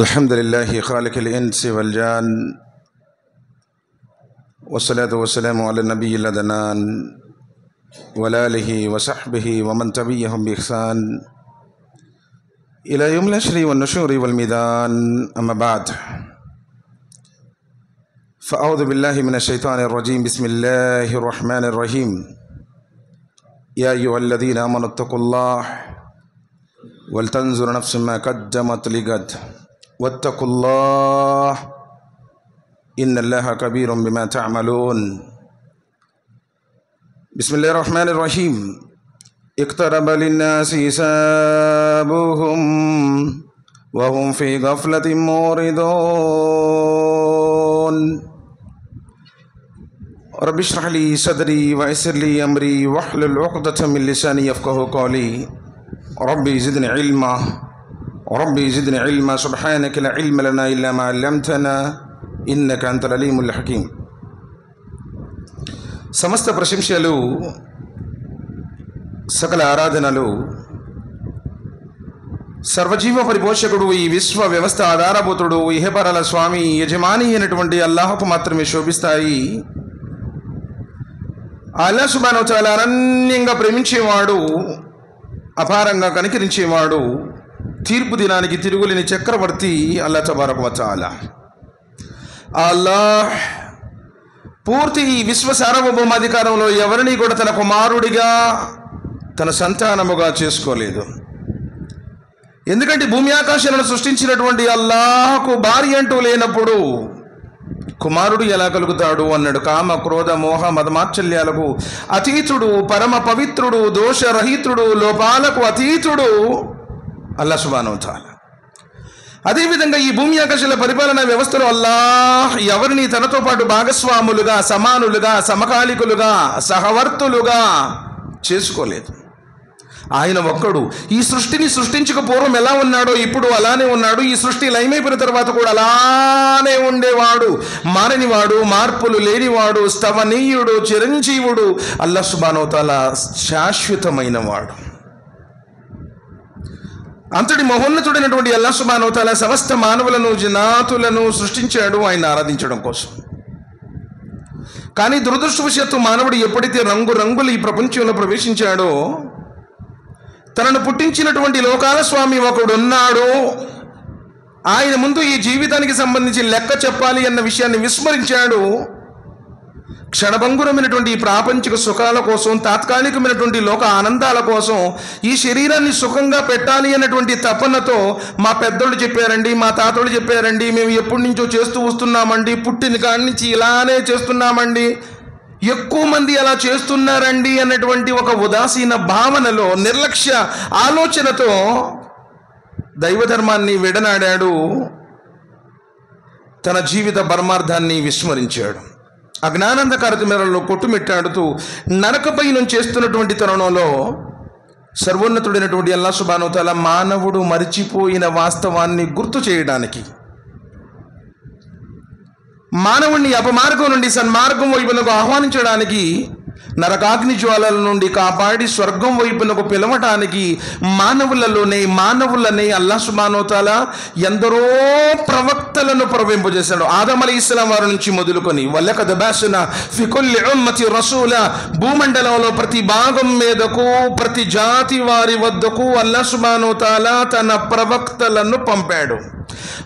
अल्हम्दुलिल्लाह खालिक़िल इंस वल जान वस्सलातु वस्सलामु अला नबिय्यिल अदनान वला आलिहि व सहबिहि व मन तबिअहुम बिइहसान इला यौमिल हश्रि वन नुशूरि वल मीज़ान अम्मा बाद फ़अऊज़ु बिल्लाहि मिनश शैतानिर रजीम बिस्मिल्लाहिर रहमानिर रहीम या अय्युहल्लज़ीना आमनुत्तक़ुल्लाह वलतंजुर नफ्सुम मा क़द्दमत लिगद वत्तक़ुल्लाह इन्नल्लाहा कबीरुम बिमा तअमलून। बिस्मिल्लाहिर रहमानिर रहीम इक़्तरब लिन्नासि हिसाबुहुम व हुम फ़ी गफ़लतिन मुरिदून। रब्बि इश्रह ली सदरी व यस्सिर ली अमरी वहलुल उक़दतम मिन लिसानी यफ़क़हू क़ौली रब्बि ज़िदनी इल्मा सुब्हानक ला इल्म लना इल्ला मा अल्लमतना इन्नका अंतल अलीमुल हकीम। समस्त प्रशंसలు सकल आराधनలు सर्वजीव परिपोषकुడు ఈ విశ్వ వ్యవస్థ ఆధారభూతుడు ఇహపరల స్వామి యజమాని అయినటువంటి అల్లాహ్కు మాత్రమే శోభిస్తాయి। అల్లాహ్ సుబ్హానహు వ తఆలా అనన్యంగా ప్రేమించేవాడు, అపారంగా కనికరించేవాడు, తీర్పు దినానికి తిరుగులేని చక్రవర్తి అల్లాహ్ తబారక వ తఆలా। అల్లాహ్ పూర్తి ఈ విశ్వ సార్వభౌమాధికారంలో ఎవరిని కూడా తన కుమారుడిగా తన సంతానముగా చేసుకోలేదు। ఎందుకంటే భూమి ఆకాశాలను సృష్టించినటువంటి అల్లాహ్కు భార్య అంటూ లేనప్పుడు కుమారుడు ఎలా కలుగుతాడు అన్నాడు। కామ క్రోధ మోహ మదమాత్సల్యాలకు అతీతుడు, పరమ పవిత్రుడు, దోషరహితుడు, లోపాలకు అతీతుడు అల్లాహ్ సుబ్హానహు వ తఆలా। అదేవిధంగా ఈ భూమి ఆకాశాల పరిపాలనా వ్యవస్థలో అల్లాహ్ ఎవరిని తనతో పాటు భాగస్వాములుగా, సమానులుగా, సమకాలికులుగా, సహవర్తులుగా చేసుకోలేదు। ఆయన ఒక్కడు ఈ సృష్టిని సృష్టించక పూర్వం ఎలా ఉన్నాడో ఇప్పుడు అలానే ఉన్నాడు। ఈ సృష్టి లయమైపోయిన తర్వాత కూడా అలానే ఉండేవాడు, మారనివాడు, మార్పులు లేనివాడు, స్తవనీయుడు, చిరంజీవుడు అల్లాహ్ సుబ్హానహు వ తఆలా శాశ్వతమైన వాడు। అంతటి మహోన్నతుడైనటువంటి అల్లాహ్ సుబ్హానహు వ తఆలా సమస్త మానవులను, జనాతులను సృష్టించాడు ఆయన ఆరాధించడం కోసం। కానీ దురదృష్టవశాత్తు మానవుడు ఎప్పుడైతే రంగురంగులు ఈ ప్రపంచంలో ప్రవేశించాడో, తనను పుట్టించినటువంటి లోకాల స్వామి ఒకడున్నాడు, ఆయన ముందు ఈ జీవితానికి సంబంధించి లెక్క చెప్పాలి అన్న విషయాన్ని విస్మరించాడు। క్షణభంగురమైనటువంటి ఈ ప్రాపంచిక సుఖాల కోసం, తాత్కాలికమైనటువంటి లోక ఆనందాల కోసం, ఈ శరీరాన్ని సుఖంగా పెట్టాలి అన్నటువంటి తపనతో మా పెద్దోళ్ళు చెప్పారండి, మా తాతోళ్ళు చెప్పారండి, మేము ఎప్పటి నుంచో చేస్తూ వస్తున్నామండి, పుట్టిన కాడి నుంచి ఇలానే చేస్తున్నామండి, ఎక్కువ మంది అలా చేస్తున్నారండి అన్నటువంటి ఒక ఉదాసీన భావనలో, నిర్లక్ష్య ఆలోచనతో దైవధర్మాన్ని విడనాడాడు, తన జీవిత పరమార్థాన్ని విస్మరించాడు। అజ్ఞానందకారతిమేరలో కొట్టుమిట్టాడుతూ నరకపయనం చేస్తున్నటువంటి తరుణంలో సర్వోన్నతుడైనటువంటి అల్లాహ్ సుబ్హానహు వ తఆలా మానవుడు మరిచిపోయిన వాస్తవాన్ని గుర్తు చేయడానికి, మానవుణ్ణి అపమార్గం నుండి సన్మార్గం వైపునకు ఆహ్వానించడానికి, నరకాగ్ని జ్వాలల నుండి కాపాడి స్వర్గం వైపునకు పిలవటానికి మానవులనే అల్లాహ్ సుబ్హానహు వ తఆలా ఎందరో ప్రవక్తలను ప్రవహింపజేశాడు। ఆదం అలైహిస్సలాం వారి నుంచి మొదలుకొని వలకద్ బఅస్నా ఫీ కుల్లి ఉమ్మతి రసూలా, భూమండలంలో ప్రతి భాగం మీదకు, ప్రతి జాతి వారి వద్దకు అల్లాహ్ సుబ్హానహు వ తఆలా తన ప్రవక్తలను పంపాడు।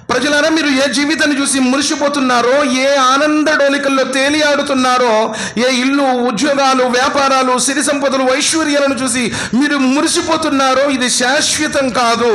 ప్రజలారా, మీరు ఏ జీవితాన్ని చూసి మురిసిపోతున్నారో, ఏ ఆనంద డోలికల్లో తేలియాడుతున్నారో, ఏ ఇల్లు, ఉద్యోగాలు, వ్యాపారాలు, సిరి సంపదలు, ఐశ్వర్యాలను చూసి మీరు మురిసిపోతున్నారో, ఇది శాశ్వతం కాదు,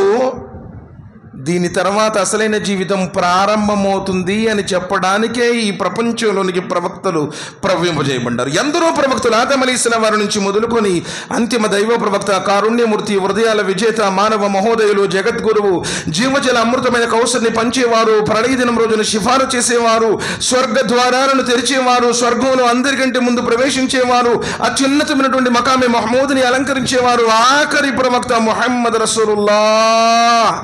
దీని తర్వాత అసలైన జీవితం ప్రారంభమవుతుంది అని చెప్పడానికే ఈ ప్రపంచంలోనికి ప్రవక్తలు ప్రవహింపజేయబడ్డారు। ఎందరో ప్రవక్తలు ఆదం అలైహిస్సలాం వారి నుంచి మొదలుకొని అంతిమ దైవ ప్రవక్త, కారుణ్యమూర్తి, హృదయాల విజేత, మానవ మహోదయులు, జగద్గురువు, జీవజల అమృతమైన కౌసర్ని పంచేవారు, ప్రళయ దినం రోజున సిఫారు చేసేవారు, స్వర్గ ద్వారాలను తెరిచేవారు, స్వర్గంలో అందరికంటే ముందు ప్రవేశించేవారు, అత్యున్నతమైనటువంటి మకామే మహమూద్ని అలంకరించేవారు, ఆఖరి ప్రవక్త ముహమ్మద్ రసూలుల్లాహ్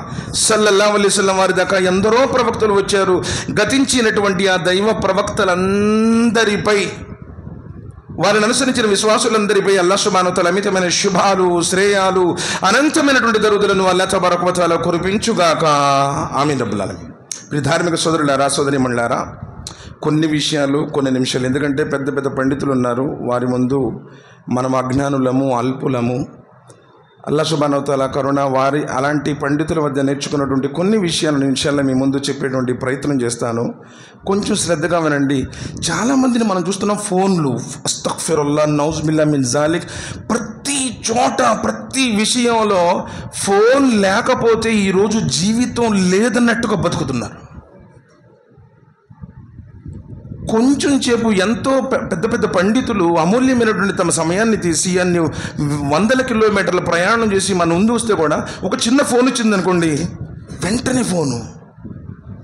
సల్లల్లాహు అలైహి వసల్లం వారి దాకా ఎందరో ప్రవక్తలు వచ్చారు। గతించినటువంటి ఆ దైవ ప్రవక్తలందరిపై వారిని అనుసరించిన విశ్వాసులందరిపై అల్లాహ్ సుబ్హానహు వ తఆలా అమితమైన శుభాలు, శ్రేయాలు, అనంతమైనటువంటి దరుదులను అల్లాహ్ తబారక వ తఆలా కురిపించుగాక. ఆమీన్ రబ్బుల్ ఆలమీన్. ప్రియ ధార్మిక సోదరులారా, సోదరీమణులారా, కొన్ని విషయాలు, కొన్ని నిమిషాలు, ఎందుకంటే పెద్ద పెద్ద పండితులు ఉన్నారు, వారి ముందు మనం అజ్ఞానులము, అల్పులము. అల్లాహ్ సుబ్హానహు వ తఆలా కరుణ, వారి అలాంటి పండితుల వద్ద నేర్చుకున్నటువంటి కొన్ని విషయాలను ఇన్షాల్లా మీ ముందు చెప్పేటువంటి ప్రయత్నం చేస్తాను. కొంచెం శ్రద్ధగా వినండి. చాలామందిని మనం చూస్తున్నాం, ఫోన్లు, అస్తగ్ఫిరుల్లాహ్, నౌజుబిల్లాహ్ మిన్ జాలిక్, ప్రతి చోట ప్రతి విషయంలో ఫోన్ లేకపోతే ఈరోజు జీవితం లేదన్నట్టుగా బతుకుతున్నారు. కొంచెం సేపు ఎంతో పెద్ద పెద్ద పండితులు అమూల్యమైనటువంటి తమ సమయాన్ని తీసి అన్ని వందల కిలోమీటర్ల ప్రయాణం చేసి మన ముందు వస్తే కూడా ఒక చిన్న ఫోన్ వచ్చిందనుకోండి, వెంటనే ఫోను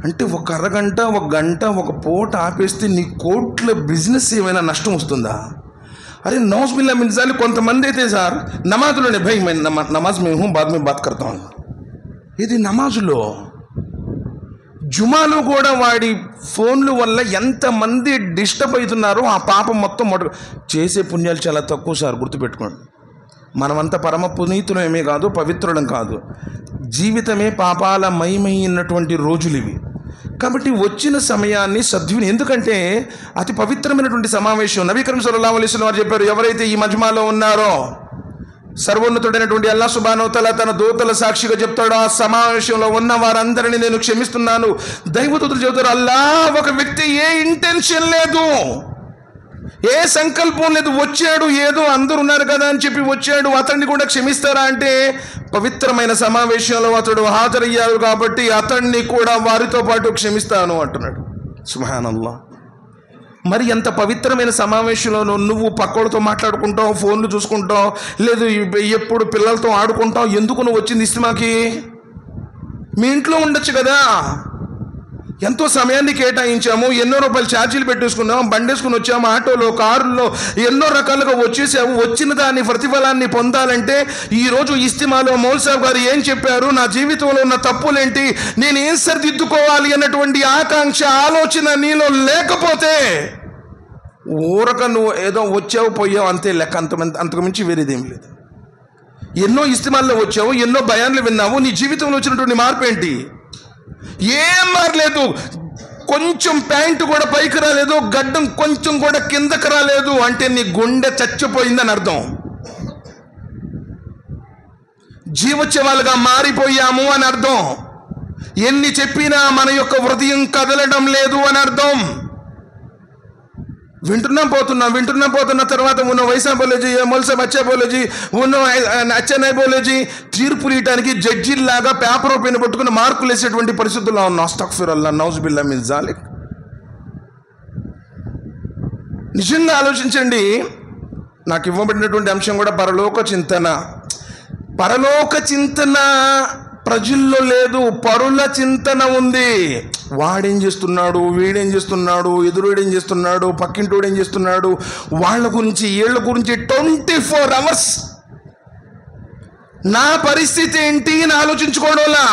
అంటే ఒక అరగంట, ఒక గంట, ఒక పూట ఆపేస్తే నీ కోట్ల బిజినెస్ ఏమైనా నష్టం వస్తుందా? అరే నౌజుబిల్లాహ్ మిన్ జాలిక్. కొంతమంది అయితే సార్ నమాజ్లోనే, భయ్ నమాజ్ మే హూ బాద్ మే బాత్ కర్తా హూ, ఇది నమాజులో. జుమాలో కూడా వాడి ఫోన్ల వల్ల ఎంతమంది డిస్టర్బ్ అవుతున్నారో ఆ పాపం మొత్తం చేసే పుణ్యాలు చాలా తక్కువ సార్, గుర్తుపెట్టుకోండి. మనమంతా పరమ పునీతులమే కాదు, పవిత్రులం కాదు, జీవితమే పాపాల మయమైనటువంటి రోజులు ఇవి. కాబట్టి వచ్చిన సమయాన్ని ఎందుకంటే అతి పవిత్రమైనటువంటి సమావేశం. నబీ కరీం సల్లల్లాహు అలైహి వసల్లం వారు చెప్పారు, ఎవరైతే ఈ మజ్మాలో ఉన్నారో సర్వోన్నతుడైనటువంటి అల్లాహ్ సుబ్హానహు వ తఆలా తన దూతల సాక్షిగా చెప్తాడు, ఆ సమావేశంలో ఉన్న వారందరినీ నేను క్షమిస్తున్నాను. దైవదూతలు చెబుతారు, అల్లాహ్ ఒక వ్యక్తి ఏ ఇంటెన్షన్ లేదు, ఏ సంకల్పం లేదు, వచ్చాడు, ఏదో అందరూ ఉన్నారు కదా అని చెప్పి వచ్చాడు, అతన్ని కూడా క్షమిస్తారా అంటే పవిత్రమైన సమావేశంలో అతడు హాజరయ్యాడు కాబట్టి అతన్ని కూడా వారితో పాటు క్షమిస్తాను అంటున్నాడు. సుబ్హానల్లాహ్. మరి ఎంత పవిత్రమైన సమావేశంలో నువ్వు పక్కోళ్ళతో మాట్లాడుకుంటావు, ఫోన్లు చూసుకుంటావు, లేదు ఎప్పుడు పిల్లలతో ఆడుకుంటావు, ఎందుకు నువ్వు వచ్చింది ఇస్తిమాకి? మీ ఇంట్లో ఉండొచ్చు కదా. ఎంతో సమయాన్ని కేటాయించాము, ఎన్నో రూపాయలు ఛార్జీలు పెట్టేసుకున్నాము, బండేసుకుని వచ్చాము, ఆటోలో, కారులో, ఎన్నో రకాలుగా వచ్చేసాము. వచ్చిన దాని ప్రతిఫలాన్ని పొందాలంటే ఈరోజు ఇస్తిమాలో మౌల్ సాబ్ గారు ఏం చెప్పారు, నా జీవితంలో ఉన్న తప్పులేంటి, నేను ఏం సరిదిద్దుకోవాలి అన్నటువంటి ఆకాంక్ష, ఆలోచన నీలో లేకపోతే ఊరక నువ్వు ఏదో వచ్చావు పోయావు అంతే లెక్క, అంతకుమించి వేరేదేం లేదు. ఎన్నో ఇస్తిమాల్లో వచ్చావు, ఎన్నో బయాన్లు విన్నావు, నీ జీవితంలో వచ్చినటువంటి మార్పు ఏంటి? ఏం మారలేదు. కొంచెం ప్యాంటు కూడా పైకి రాలేదు, గడ్డం కొంచెం కూడా కిందకి రాలేదు అంటే నీ గుండె చచ్చిపోయిందని అర్థం. జీవోత్సవాలుగా మారిపోయాము అని అర్థం. ఎన్ని చెప్పినా మన యొక్క హృదయం కదలడం లేదు అని అర్థం. వింటున్నాం పోతున్నా తర్వాత ఉన్న వైసా బోలేజీ, మొల్సా బచ్చా బోలేజీ, ఉన్న అచ్చనాయ్ బోలేజీ, తీర్పులు ఇయటానికి జడ్జిల్లాగా పేపర్ పైన పట్టుకుని మార్కులు వేసేటువంటి పరిస్థితుల్లో ఉన్నాం. అస్తగ్ఫిరుల్లాహ్, నౌజుబిల్లాహ్ మిన్ జాలిక్. నిజంగా ఆలోచించండి. నాకు ఇవ్వబడినటువంటి అంశం కూడా పరలోక చింతన. పరలోక చింతన ప్రజల్లో లేదు, పరుల చింతన ఉంది. వాడేం చేస్తున్నాడు, వీడేం చేస్తున్నాడు, ఎదురుడేం చేస్తున్నాడు, పక్కింటోడు ఏం చేస్తున్నాడు, వాళ్ళ గురించి వీళ్ళ గురించి 24 hours నా పరిస్థితి ఏంటి అని ఆలోచించుకోవడంలా.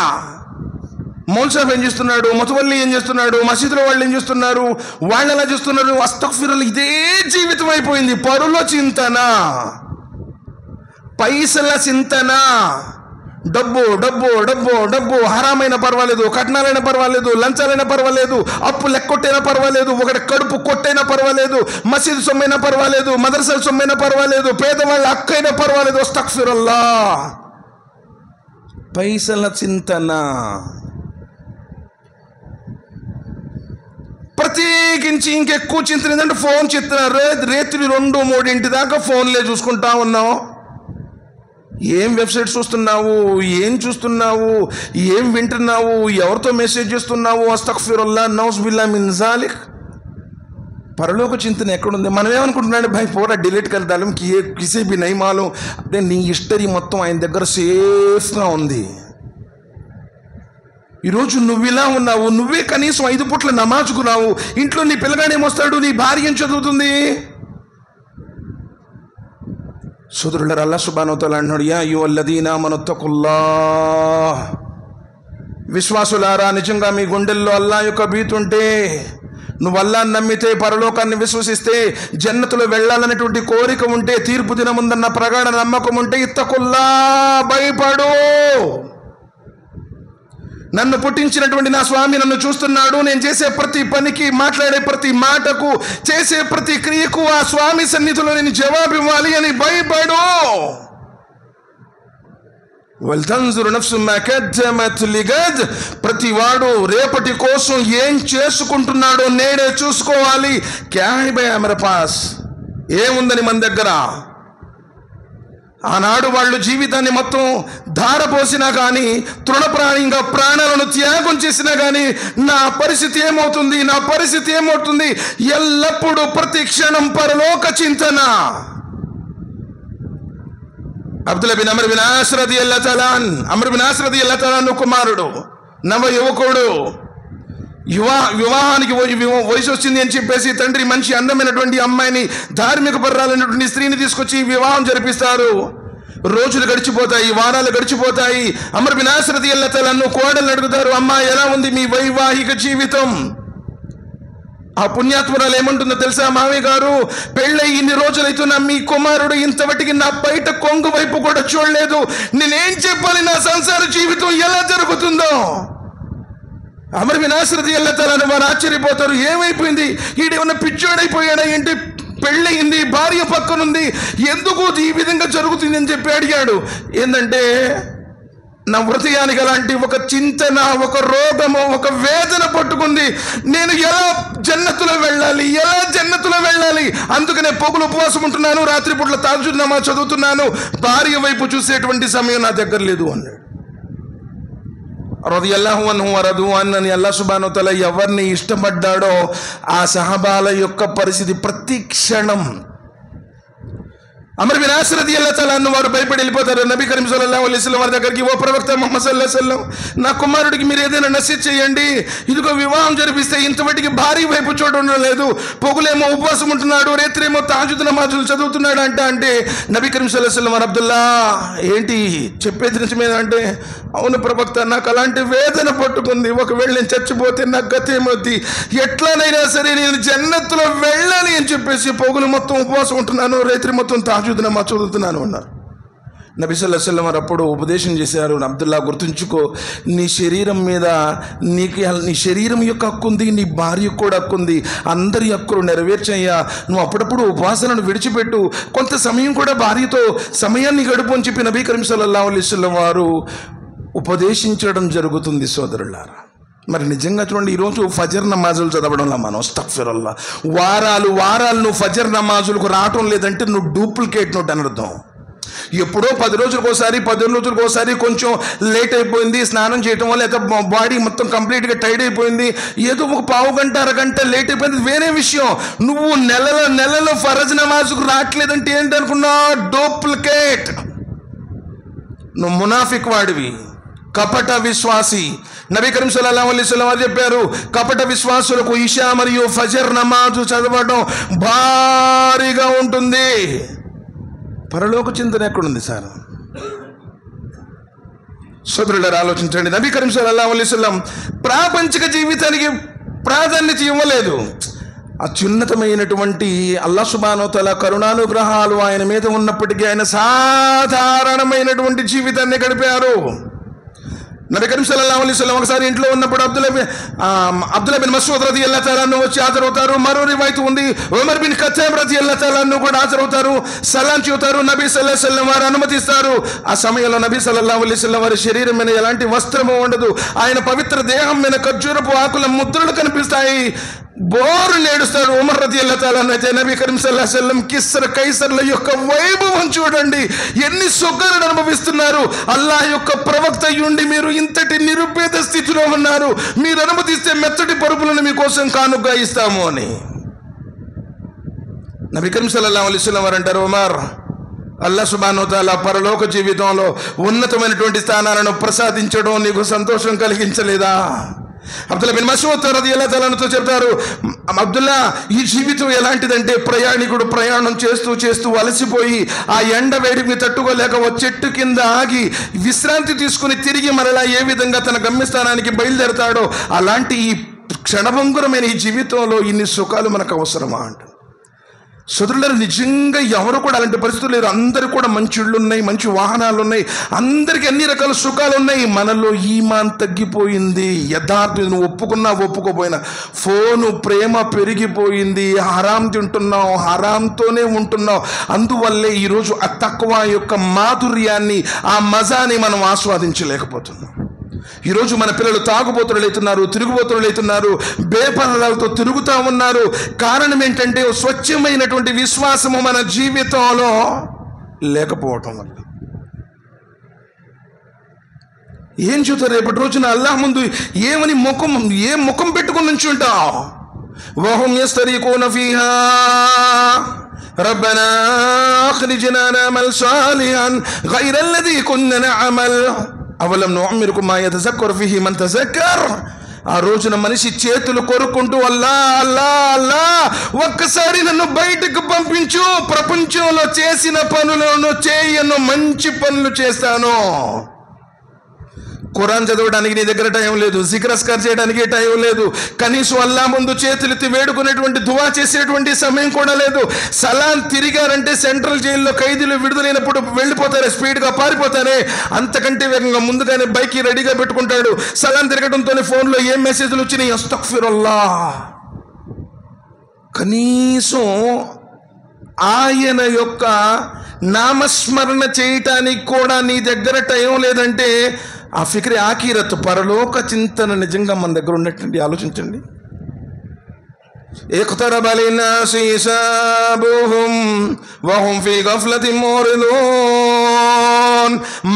మౌల్ సాబ్ ఏం చేస్తున్నాడు, మొతవల్లి ఏం చేస్తున్నాడు, మసీదులో వాళ్ళు ఏం చేస్తున్నారు, వాళ్ళు ఎలా చేస్తున్నారు, అస్తగ్ఫిరుల్లాహ్, ఇదే జీవితం అయిపోయింది. పరుల చింతన, పైసల చింతన, డబ్బు డబ్బు డబ్బు డబ్బు, హరామైనా పర్వాలేదు, కట్నాలైనా పర్వాలేదు, లంచాలైనా పర్వాలేదు, అప్పు లెక్కొట్టైనా పర్వాలేదు, ఒకటి కడుపు కొట్టైనా పర్వాలేదు, మసీదు సొమ్మైనా పర్వాలేదు, మదర్సాల సొమ్మైనా పర్వాలేదు, పేదవాళ్ళ హక్కైనా పర్వాలేదు. అస్తగ్ఫిరుల్లాహ్, పైసల చింతన. ప్రత్యేకించి ఇంకెక్కువ చింతన ఏంటంటే ఫోన్ చింతన. రాత్రి 2-3 దాకా ఫోన్లే చూసుకుంటా ఉన్నావు. ఏం వెబ్సైట్స్ చూస్తున్నావు, ఏం చూస్తున్నావు, ఏం వింటున్నావు, ఎవరితో మెసేజ్ చేస్తున్నావు? అస్తగ్ఫిరుల్లాహ్, నౌజుబిల్లాహ్ మిన్ జాలిక్. పరలోక చింతన ఎక్కడుంది? మనం ఏమనుకుంటున్నాడు, భాయ్ పోరా డిలీట్ కర్దాలం కిసే బి నహీ మాలూమ్ అంటే నీ హిస్టరీ మొత్తం ఆయన దగ్గర సేఫ్గా ఉంది. ఈరోజు నువ్వు ఇలా ఉన్నావు, నువ్వే కనీసం 5 పూట్ల నమాజుకు రావు, ఇంట్లో నీ పిల్లగాడేమొస్తాడు, నీ భార్య ఏం చదువుతుంది? సోదరులారా, అల్లాహ్ సుబ్హానహు వ తఆలా అంటున్నాడు, యా అయ్యుహల్లదీనా ఆమనుత్తఖుల్లాహ్, విశ్వాసులారా నిజంగా మీ గుండెల్లో అల్లాహ్ యొక్క భీతి ఉంటే నువ్వు అల్లాహ్ని నమ్మితే, పరలోకాన్ని విశ్వసిస్తే, జన్నతులో వెళ్ళాలనేటువంటి కోరిక ఉంటే, తీర్పు దినముందన్న ప్రగాఢ నమ్మకం ఉంటే, ఇత్తకుల్లా, భయపడు. నన్ను పుట్టించినటువంటి నా స్వామి నన్ను చూస్తున్నాడు. నేను చేసే ప్రతి పనికి, మాట్లాడే ప్రతి మాటకు, చేసే ప్రతి క్రియకు ఆ స్వామి సన్నిధిలో నేను జవాబు ఇవ్వాలి అని భయపడు. వల్తన్జురు నఫ్సు మా కద్దమత్ లిగద్, ప్రతి వాడు రేపటి కోసం ఏం చేసుకుంటున్నాడో నేడే చూసుకోవాలి. క్యా హై భై హమారే పాస్, ఏముందని మన దగ్గర. ఆనాడు వాళ్ళు జీవితాన్ని మొత్తం ధారపోసినా కానీ, తృణప్రాయంగా ప్రాణాలను త్యాగం చేసినా కానీ, నా పరిస్థితి ఏమవుతుంది, నా పరిస్థితి ఏమవుతుంది, ఎల్లప్పుడూ ప్రతి క్షణం పరలోక చింతన. అబ్దుల్లా బిన్ అమ్ర్ బిన్ ఆస్ రదియల్లాహు తఆలా అమ్ర్ బిన్ ఆస్ రదియల్లాహు తఆలా కుమారుడు, నవ యువకుడు. వివాహానికి వయసు వచ్చింది అని చెప్పేసి తండ్రి మంచి అందమైనటువంటి అమ్మాయిని, ధార్మిక పర్రాలైనటువంటి స్త్రీని తీసుకొచ్చి వివాహం జరిపిస్తారు. రోజులు గడిచిపోతాయి, వారాలు గడిచిపోతాయి. అమ్ర్ బిన్ ఆస్ రదియల్లాహు తఆలా కోడలు అడుగుతారు, అమ్మా ఎలా ఉంది మీ వైవాహిక జీవితం? ఆ పుణ్యాత్మురాలు ఏమంటుందో తెలుసా, మామయ్య గారు పెళ్ళై ఇన్ని రోజులైతున్నా మీ కుమారుడు ఇంతవటికి నా బయట కొంగు వైపు కూడా చూడలేదు. నేనేం చెప్పాలి, నా సంసార జీవితం ఎలా జరుగుతుందో? అమ్ర్ బిన్ ఆస్ రదియల్లాహు తఆలా వారు ఆశ్చర్యపోతారు. ఏమైపోయింది, ఈడేమన్నా పిచ్చోడైపోయాడా ఏంటి? పెళ్ళయింది, భార్య పక్కనుంది, ఎందుకు ఈ విధంగా జరుగుతుంది అని చెప్పి అడిగాడు. ఏంటంటే నా హృదయానికి అలాంటి ఒక చింతన, ఒక రోగము, ఒక వేదన పట్టుకుంది. నేను ఎలా జన్నతులో వెళ్ళాలి, ఎలా జన్నతులో వెళ్ళాలి? అందుకనే పొగులు ఉపవాసం ఉంటున్నాను, రాత్రిపూట్ల తహజ్జుద్ నమాజ్ చదువుతున్నాను, భార్య వైపు చూసేటువంటి సమయం నా దగ్గర లేదు అన్నాడు. రదియల్లాహు అన్హు వరదు అని అల్లాహ్ సుబ్హానహు వ తఆలా ఎవరిని ఇష్టపడ్డాడో ఆ సహబాల యొక్క పరిస్థితి ప్రతి క్షణం. అమ్ర్ బిన్ ఆస్ రదియల్లాహు తఆలా వారు భయపడి వెళ్ళిపోతారు. నబీ కరీం సల్లల్లాహు అలైహి వసల్లం వారి దగ్గరికి, ఓ ప్రవక్త ముహమ్మద్ సల్లల్లాహు అలైహి వసల్లం, నా కుమారుడికి మీరు ఏదైనా నసీహత్ చేయండి. ఇదిగో వివాహం జరిపిస్తే ఇంతవటికి భార్య వైపు చూడడం లేదు, పొగులేమో ఉపవాసం ఉంటున్నాడు, రేత్రేమో తహజ్జుద్ నమాజులు చదువుతున్నాడు అంటే నబీ కరీం సల్లల్లాహు అలైహి వసల్లం వారు, అబ్దుల్లా ఏంటి చెప్పేది నిజమేనా అంటే, అవును ప్రవక్త, నాకు అలాంటి వేదన పట్టుకుంది. ఒకవేళ నేను చచ్చిపోతే నాకు గతేమవుద్ది, ఎట్లానైనా సరే నేను జన్నత్తులో వెళ్ళాలి అని చెప్పేసి పొగులు మొత్తం ఉపవాసం ఉంటున్నాను, రేత్రి మొత్తం తహజ్జుద్ నమాజ్ చదువుతున్నాను అన్నారు. నబీ సల్లల్లాహు అలైహి వసల్లం వారు అప్పుడు ఉపదేశం చేశారు, అబ్దుల్లా గుర్తుంచుకో, నీ శరీరం మీద నీ శరీరం యొక్క హక్కు ఉంది, నీ భార్యకు కూడా హక్కు ఉంది. అందరి హక్కులు నెరవేర్చయ్యా. నువ్వు అప్పుడప్పుడు ఉపవాసాలను విడిచిపెట్టు, కొంత సమయం కూడా భార్యతో సమయాన్ని గడుపు అని చెప్పి నబీ కరీం సల్లల్లాహు అలైహి వసల్లం వారు ఉపదేశించడం జరుగుతుంది. సోదరులారా, మరి నిజంగా చూడండి, ఈరోజు ఫజర్ నమాజులు చదవడంలో మనం అస్తగ్ఫిరుల్లాహ్, వారాలు నువ్వు ఫజర్ నమాజులకు రావటం లేదంటే నువ్వు డూప్లికేట్ నోట్ అని అర్థం. ఎప్పుడో 10 రోజులకు ఒకసారి కొంచెం లేట్ అయిపోయింది, స్నానం చేయటం వల్ల, లేదా బాడీ మొత్తం కంప్లీట్గా టైర్డ్ అయిపోయింది, ఏదో ఒక పావు గంట అరగంట లేట్ అయిపోయింది, వేరే విషయం. నువ్వు నెలలో ఫరజ్ నమాజుకు రావట్లేదంటే ఏంటనుకున్నా, డూప్లికేట్. నువ్వు మునాఫిక్ వాడివి, కపట విశ్వాసి. నబీ కరీం సల్లల్లాహు అలైహి వసల్లం వారు చెప్పారు, కపట విశ్వాసులకు ఇషా మరియు ఫజర్ నమాజు చదవడం భారీగా ఉంటుంది. పరలోక చింతన ఎక్కడుంది సార్? సోదరులారా, ఆలోచించండి. నబీ కరీం సల్లల్లాహు అలైహి వసల్లం ప్రాపంచిక జీవితానికి ప్రాధాన్యత ఇవ్వలేదు. అత్యున్నతమైనటువంటి అల్లాహ్ సుబ్హానహు వ తఆలా కరుణానుగ్రహాలు ఆయన మీద ఉన్నప్పటికీ ఆయన సాధారణమైనటువంటి జీవితాన్ని గడిపారు. నబీ కరీం సల్లల్లాహు అలైహి వసల్లం ఒకసారి ఇంట్లో ఉన్నప్పుడు అబ్దుల్లా బిన్ మస్ఊద్ రదియల్లాహు తఆలా అన్హు వచ్చి హాజరవుతారు. మరో రివాయత్ ఉంది, ఉమర్ బిన్ ఖత్తాబ్ రదియల్లాహు తఆలా అన్హు కూడా హాజరవుతారు, సలాం చెబుతారు. నబీ సల్లల్లాహు అలైహి వసల్లం వారు అనుమతిస్తారు. ఆ సమయంలో నబీ సల్లల్లాహు అలైహి వసల్లం వారి శరీరం మీద ఎలాంటి వస్త్రము ఉండదు. ఆయన పవిత్ర దేహం మీద ఖర్జూరపు ఆకుల ముద్రలు కనిపిస్తాయి. బోరు నేడుస్తాడు ఉమర్ రదియల్లాహు తఆలా అయితే నబీ కరీం సల్లల్లాహు అలైహి వసల్లం కిస్ర కైసర్ల యొక్క వైభవం చూడండి, ఎన్ని సుఖాలను అనుభవిస్తున్నారు. అల్లాహ్ యొక్క ప్రవక్త అయ్యుండి మీరు ఇంతటి నిరుపేద స్థితిలో ఉన్నారు, మీరు అనుమతిస్తే మెత్తటి పరుపులను మీకోసం కానుకగా ఇస్తాము అని నబీ కరీం సల్లల్లాహు అలైహి వసల్లం వారు అంటారు, ఉమర్, అల్లాహ్ సుబ్హానహు వ తఆలా పరలోక జీవితంలో ఉన్నతమైనటువంటి స్థానాలను ప్రసాదించడం నీకు సంతోషం కలిగించలేదా? అబ్దుల్లా బిన్ మస్ఊద్ రదియల్లాహు తఆలా అన్హుతో చెప్తారు, అబ్దుల్లా, ఈ జీవితం ఎలాంటిదంటే ప్రయాణికుడు ప్రయాణం చేస్తూ అలసిపోయి ఆ ఎండ వేడిని తట్టుకోలేక ఓ చెట్టు కింద ఆగి విశ్రాంతి తీసుకుని తిరిగి మరలా ఏ విధంగా తన గమ్యస్థానానికి బయలుదేరతాడో అలాంటి ఈ క్షణభంగురమైన ఈ జీవితంలో ఇన్ని సుఖాలు మనకు అవసరమా అంట. సోదరులారా, నిజంగా ఎవరు కూడా అలాంటి పరిస్థితులు లేరు. అందరూ కూడా మంచి ఇళ్ళు ఉన్నాయి, మంచి వాహనాలు ఉన్నాయి, అందరికీ అన్ని రకాల సుఖాలు ఉన్నాయి. మనలో ఈమాన్ తగ్గిపోయింది. యథార్థం నువ్వు ఒప్పుకున్నా ఒప్పుకోపోయినా. ఫోను ప్రేమ పెరిగిపోయింది. హరాం తింటున్నావు, హరాంతోనే ఉంటున్నావు. అందువల్లే ఈరోజు ఆ తక్వా యొక్క మాధుర్యాన్ని, ఆ మజాని మనం ఆస్వాదించలేకపోతున్నాం. ఈరోజు మన పిల్లలు తాగుబోతులు అవుతున్నారు, తిరుగుబోతులు అవుతున్నారు, బేపరాలతో తిరుగుతూ ఉన్నారు. కారణం ఏంటంటే స్వచ్ఛమైనటువంటి విశ్వాసము మన జీవితంలో లేకపోవటం వల్ల. ఏం చూస్తారు రేపటి రోజున అల్లాహ్ ముందు ఏమని ఏం ముఖం పెట్టుకుని నుంచుంటావు? వహుం యస్తరీకూన ఫీహా రబ్బనా అఖ్రిజ్నా నఅమల్ సాలిహన్ గైరల్లదీ కున్నా నఅమల్ అవలం నుఅమ్మిరుకుం మా యతజక్కరు ఫీహి మన్ తజక్కర్. ఆ రోజున మనిషి చేతులు కొరుక్కుంటూ అల్లా అల్లా అల్లా ఒక్కసారి నన్ను బయటకు పంపించు, ప్రపంచంలో చేసిన పనులను చేయను, మంచి పనులు చేస్తాను. ఖురాన్ చదవడానికి నీ దగ్గర టైం లేదు, జిక్రస్కార్ చేయడానికి టైం లేదు, కనీసం అల్లా ముందు చేతులెత్తి వేడుకునేటువంటి దువా చేసేటువంటి సమయం కూడా లేదు. సలాం తిరిగారంటే సెంట్రల్ జైల్లో ఖైదీలు విడుదలైనప్పుడు వెళ్ళిపోతారే, స్పీడ్గా పారిపోతారే, అంతకంటే వేగంగా ముందుగానే బైక్ రెడీగా పెట్టుకుంటాడు. సలాం తిరగడంతోనే ఫోన్లో ఏం మెసేజ్లు వచ్చినాయి, అస్తగ్ఫిరుల్లాహ్. కనీసం ఆయన యొక్క నామస్మరణ చేయటానికి కూడా నీ దగ్గర టైం లేదంటే ఆ ఫిక్రే ఆఖిరత్, పరలోక చింతన నిజంగా మన దగ్గర ఉన్నట్టు ఆలోచించండి. ఇఖ్తరబ లిన్నాసి హిసాబుహుం వహుం ఫీ గఫ్లతిన్ మురిదూన్.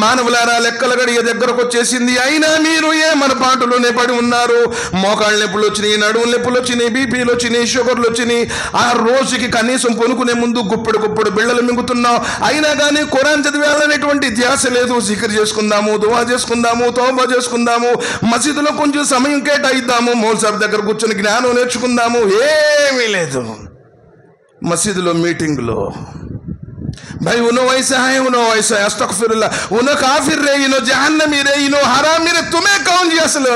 మానవులారా, లెక్కల గడియ దగ్గరకు వచ్చేసింది, అయినా మీరు ఏ మనపాటులోనే పడి ఉన్నారు. మోకాళ్ళ నొప్పులు వచ్చినాయి, నడుము నొప్పులు వచ్చినాయి, బీపీలు వచ్చినాయి, షుగర్లు వచ్చినాయి. ఆ రోజుకి కనీసం పొనుకునే ముందు గుప్పుడు బిళ్ళలు మింగుతున్నావు. అయినా కానీ ఖురాన్ చదివేయాలనేటువంటి ధ్యాస లేదు. జిక్ర్ చేసుకుందాము, దువా చేసుకుందాము, తౌబా చేసుకుందాము, మసీదులో కొంచెం సమయం కేటాయిద్దాము, మౌల్ సాబ్ దగ్గర కూర్చొని జ్ఞానం నేర్చుకుందాము. ఏమీ లేదు. మసీదులో మీటింగ్లో भाई उनो वैसा है, अस्तगफिरुल्लाह, उनो काफिर रे, इनो जहन्नमी रे, इनो हरामी रे, तुम्हें कौन जी అసలు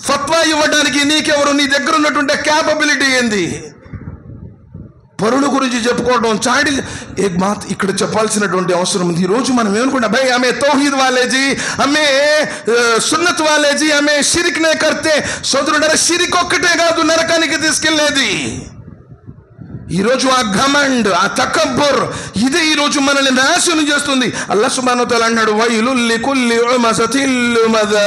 ఫత్వా ఇవ్వడానికి నీకెవరు? నీ దగ్గర ఉన్నటువంటి క్యాపబిలిటీ ఏంది? పరుల గురించి చెప్పుకోవడం చాడి ఏక్ బాత్ ఇక్కడ చెప్పాల్సినటువంటి అవసరం ఉంది. ఈరోజు మనం ఏమనుకుంటా, భయ్ హమే తౌహీద్ వాలేజీ, హమే సున్నత్ వాలేజీ, హమే షిరిక్ నే కర్తే. సోదరుడారా, షిరిక్ ఒక్కటే కాదు నరకానికి తీసుకెళ్లేది. ఈరోజు ఆ ఘమండ్, ఆ తకబ్బుర్, ఇదే ఈరోజు మనల్ని నాశనం చేస్తుంది. అల్లాహ్ సుబ్హానహు వ తఆలా అన్నాడు, వైలుల్ లికుల్లి ఉమజతిల్ లుమజా.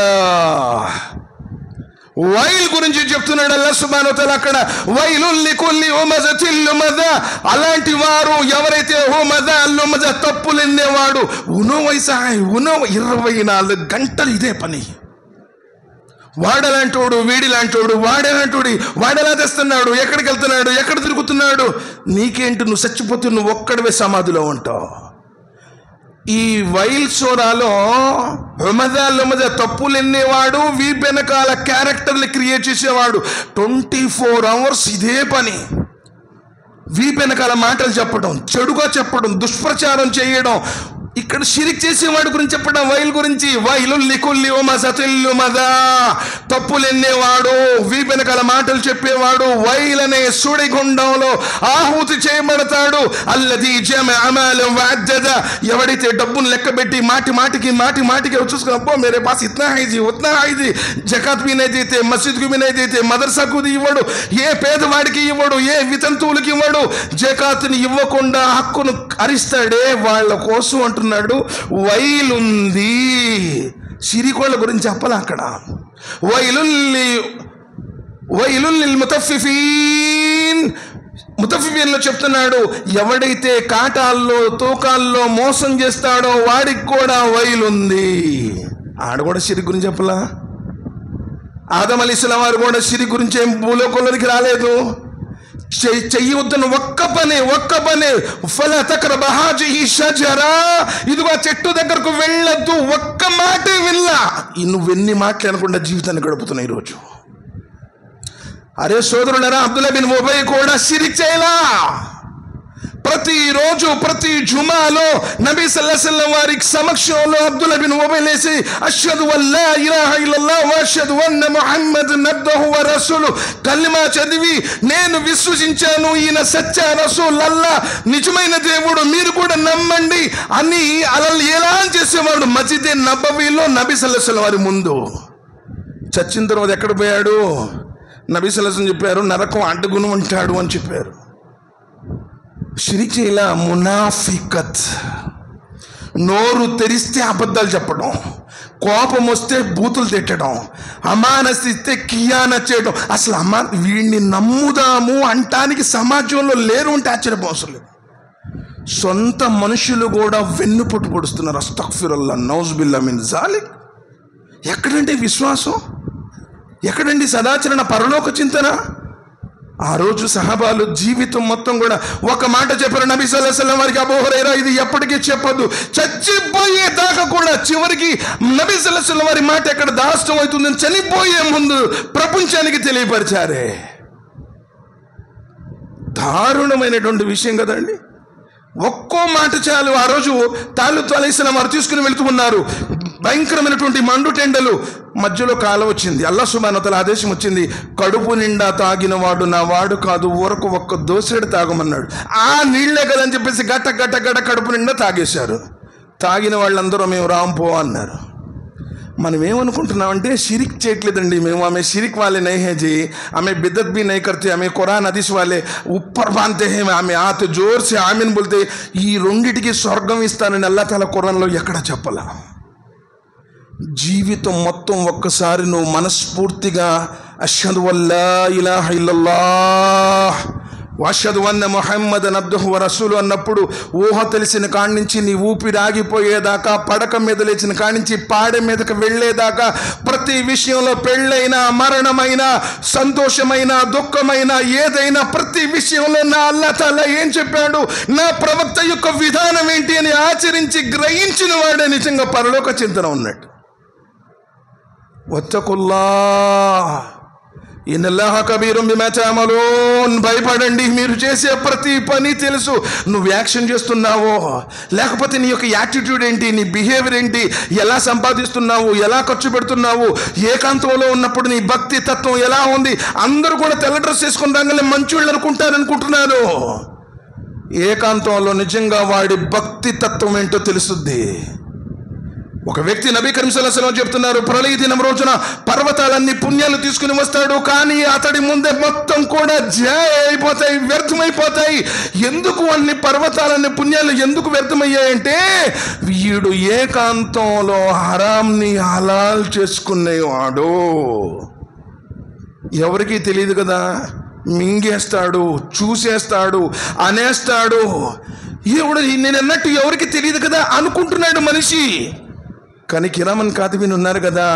వైల్ గురించి చెప్తున్నాడు అల్లాహ్ సుబ్హానహు వ తఆలా అక్కడ, వైలుల్ లికుల్లి ఉమజతిల్ లుమజా. అలాంటి వారు ఎవరైతే హుమజా లుమజా తప్పులెన్నేవాడు, ఉనో వైసా, ఉనో 24 గంటలు ఇదే పని. వాడలాంటోడు, వీడిలాంటోడు, వాడేలాంటోడు, వాడెలా తెస్తున్నాడు, ఎక్కడికి వెళ్తున్నాడు, ఎక్కడ తిరుగుతున్నాడు, నీకేంటి? నువ్వు చచ్చిపోతే నువ్వు ఒక్కడివే సమాధిలో ఉంటావు. ఈ వైల్ సోరాలో హుమజా తప్పులు ఎన్నేవాడు, వీపెనకాల క్యారెక్టర్లు క్రియేట్ చేసేవాడు. 24 hours ఇదే పని. వీపెనకాల మాటలు చెప్పడం, చెడుగా చెప్పడం, దుష్ప్రచారం చేయడం. ఇక్కడ షిరిక్ చేసేవాడు గురించి చెప్పడం, వైల్ గురించి. వైలుల్ లికుల్లి ఉమజతిల్ లుమజా, తప్పులెన్నేవాడు, వీపెనకాల మాటలు చెప్పేవాడు, వైల్ అనే సుడిగుండంలో ఆహుతి చేయబడతాడు. అల్లదీ జమఅ మాలం వఅద్దద, ఎవడైతే డబ్బును లెక్కబెట్టి మాటి మాటికి చూసుకుని, అబ్బో మేరే పాస్ ఇత్నా హై జీ, ఉత్నా హై జీ, జకాత్ भी नहीं देते, मस्जिद को भी नहीं देते, మదర్సాకు ఇవ్వడు, ఏ పేదవాడికి ఇవ్వడు, ఏ వితంతువులకి ఇవ్వడు, జకాత్ని ఇవ్వకుండా హక్కును అరిస్తాడే, వాళ్ళ కోసం అంటున్నాడు వైలుంది. సిరికోళ్ళ గురించి చెప్పాలి అక్కడ. వైలుల్ ముతఫిఫీన్, ముతఫిఫీన్లో చెప్తున్నాడు, ఎవడైతే కాటాల్లో తూకాల్లో మోసం చేస్తాడో వాడికి కూడా వైలుంది. ఆడ కూడా సిరి గురించి చెప్పలా. ఆదం అలైహిస్సలాం వారు కూడా సిరి గురించి ఏం భూలోకంలోనికి రాలేదు. చెయ్యొద్దును ఒక్క పని ఫలా తక్రబు హాజిహి షజరా, ఇదిగో చెట్టు దగ్గరకు వెళ్ళొద్దు, ఒక్క మాటే వెళ్ళా. నువ్వెన్ని మాటలు అనకుండా జీవితాన్ని గడుపుతున్నాయి ఈరోజు. అరే సోదరులారా, అబ్దుల్లా బిన్ ఉబై కూడా షిరిక్ చేయలా. ప్రతిరోజు ప్రతి జుమాలో నబీ సల్లల్లాహు అలైహి వసల్లం వారి సమక్షంలో అబ్దుల్లా బిన్ ఉబై లేచి అష్హదు అల్లా ఇలాహ ఇల్లల్లాహ్ వ అష్హదు అన్న ముహమ్మదన్ అబ్దుహు వ రసూలు కలిమా చదివి నేను విశ్వసించాను, ఈయన సత్య రసూల్ అల్లా, నిజమైన దేవుడు, మీరు కూడా నమ్మండి అని అలా ఎలాన్ చేసేవాడు మస్జిద్ నబవీలో నబీ సల్లల్లాహు అలైహి వసల్లం వారి ముందు. చచ్చిన తర్వాత ఎక్కడ పోయాడు? నబీ సల్లల్లాహు అలైహి వసల్లం చెప్పారు, నరకం అడ్డుగును ఉంటాడు అని చెప్పారు. షిరిక్ చేయలా, మునాఫికత్. నోరు తెరిస్తే అబద్ధాలు చెప్పడం, కోపం వస్తే బూతులు తిట్టడం, అమానసిస్తే కియాన చేయడం. అసలు వీడిని నమ్ముదాము అంటానికి సమాజంలో లేరు అంటే ఆశ్చర్యపోవసం లేదు. సొంత మనుషులు కూడా వెన్నుపోటు పొడుస్తున్నారు. అస్తగ్ఫిరుల్లాహ్ నౌజుబిల్లాహ్ మిన్ జాలిక్. ఎక్కడండి విశ్వాసం? ఎక్కడండి సదాచరణ, పరలోక చింతన? ఆ రోజు సహాబాలు జీవితం మొత్తం కూడా ఒక మాట చెప్పారు నబీ సల్లల్లాహు అలైహి వసల్లం వారికి, అబూ హురైరా ఇది ఎప్పటికీ చెప్పొద్దు, చచ్చిపోయేదాకా కూడా. చివరికి నబీ సల్లల్లాహు అలైహి వసల్లం వారి మాట ఎక్కడ దాష్టం అవుతుందని చనిపోయే ముందు ప్రపంచానికి తెలియపరిచారే. దారుణమైనటువంటి విషయం కదండి. ఒక్కో మాట చాలు. ఆ రోజు తాలూత్ అలైహిస్సలాం వారు తీసుకుని వెళుతూ ఉన్నారు. భయంకరమైనటువంటి మండు టెండలు, మధ్యలో కాలం వచ్చింది. అల్లాహ్ సుబ్హానహు వ తఆలా ఆదేశం వచ్చింది, కడుపు నిండా తాగిన వాడు నా వాడు కాదు, ఊరకు ఒక్క దోసెడు తాగమన్నాడు. ఆ నీళ్లే కదని చెప్పేసి గట్ట గట్ట గట్ట కడుపు నిండా తాగేశారు. తాగిన వాళ్ళందరూ మేము రాంపో అన్నారు. మనం ఏమనుకుంటున్నామంటే షిరిక్ చేయట్లేదండి మేము, ఆమె షిరిక్ वाले नहीं है जी, हमें बिदत भी नहीं करते, हमें कुरान हदीस वाले ऊपर बांधते हैं, हमें हाथ जोर से आमीन बोलते. ఈ రెండిటికి స్వర్గం ఇస్తానని అల్లాహ్ తఆలా ఖురాన్లో ఎక్కడ చెప్పలా. జీవితం మొత్తం ఒక్కసారి నువ్వు మనస్ఫూర్తిగా అష్హదు అల్లా ఇలాహ ఇల్లల్లాహ్ వషదు అన్న ముహమ్మదన్ అబ్దుహు వ రసూలు అన్నప్పుడు ఊహ తెలిసిన కాడి నుంచి నీ ఊపిరి ఆగిపోయేదాకా, పడక మీద లేచిన కాడి నుంచి పాడె మీదకి వెళ్ళేదాకా, ప్రతి విషయంలో పెళ్ళైనా, మరణమైనా, సంతోషమైన, దుఃఖమైన, ఏదైనా ప్రతి విషయంలో నా అల్లాహ్ తఆలా ఏం చెప్పాడు, నా ప్రవక్త యొక్క విధానం ఏంటి అని ఆచరించి గ్రహించిన వాడే నిజంగా పరలోక చింతన ఉన్నట్టు. వత్తకుల్లాహ్ ఇన్నల్లాహ కబీరుం బిమా తఅమలూన్. భయపడండి, మీరు చేసే ప్రతి పని తెలుసు. నువ్వు యాక్షన్ చేస్తున్నావో, లేకపోతే నీ యొక్క యాటిట్యూడ్ ఏంటి, నీ బిహేవియర్ ఏంటి, ఎలా సంపాదిస్తున్నావు, ఎలా ఖర్చు పెడుతున్నావు, ఏకాంతంలో ఉన్నప్పుడు నీ భక్తి తత్వం ఎలా ఉంది. అందరూ కూడా తెల్ల డ్రెస్ వేసుకుని రాగానే మంచోళ్ళు అనుకుంటున్నారు. ఏకాంతంలో నిజంగా వాడి భక్తి తత్వం ఏంటో తెలుస్తుంది. ఒక వ్యక్తి నబీ కరీం సల్లల్లాహు అలైహి వసల్లం చెప్తున్నారు, ప్రళయ దినం రోజున పర్వతాలన్నీ పుణ్యాలు తీసుకుని వస్తాడు, కానీ అతడి ముందే మొత్తం కూడా అయిపోతాయి, వ్యర్థమైపోతాయి. ఎందుకు అన్ని పర్వతాలన్నీ పుణ్యాలు ఎందుకు వ్యర్థమయ్యాయంటే, వీడు ఏకాంతంలో హరాంని హలాల్ చేసుకునేవాడు. ఎవరికీ తెలియదు కదా, మింగేస్తాడు, చూసేస్తాడు, అనేస్తాడు. ఎవడు నేను అన్నట్టు ఎవరికి తెలియదు కదా అనుకుంటున్నాడు మనిషి. కానీ కిరామన్ కాతిబీన్ ఉన్నారు కదా,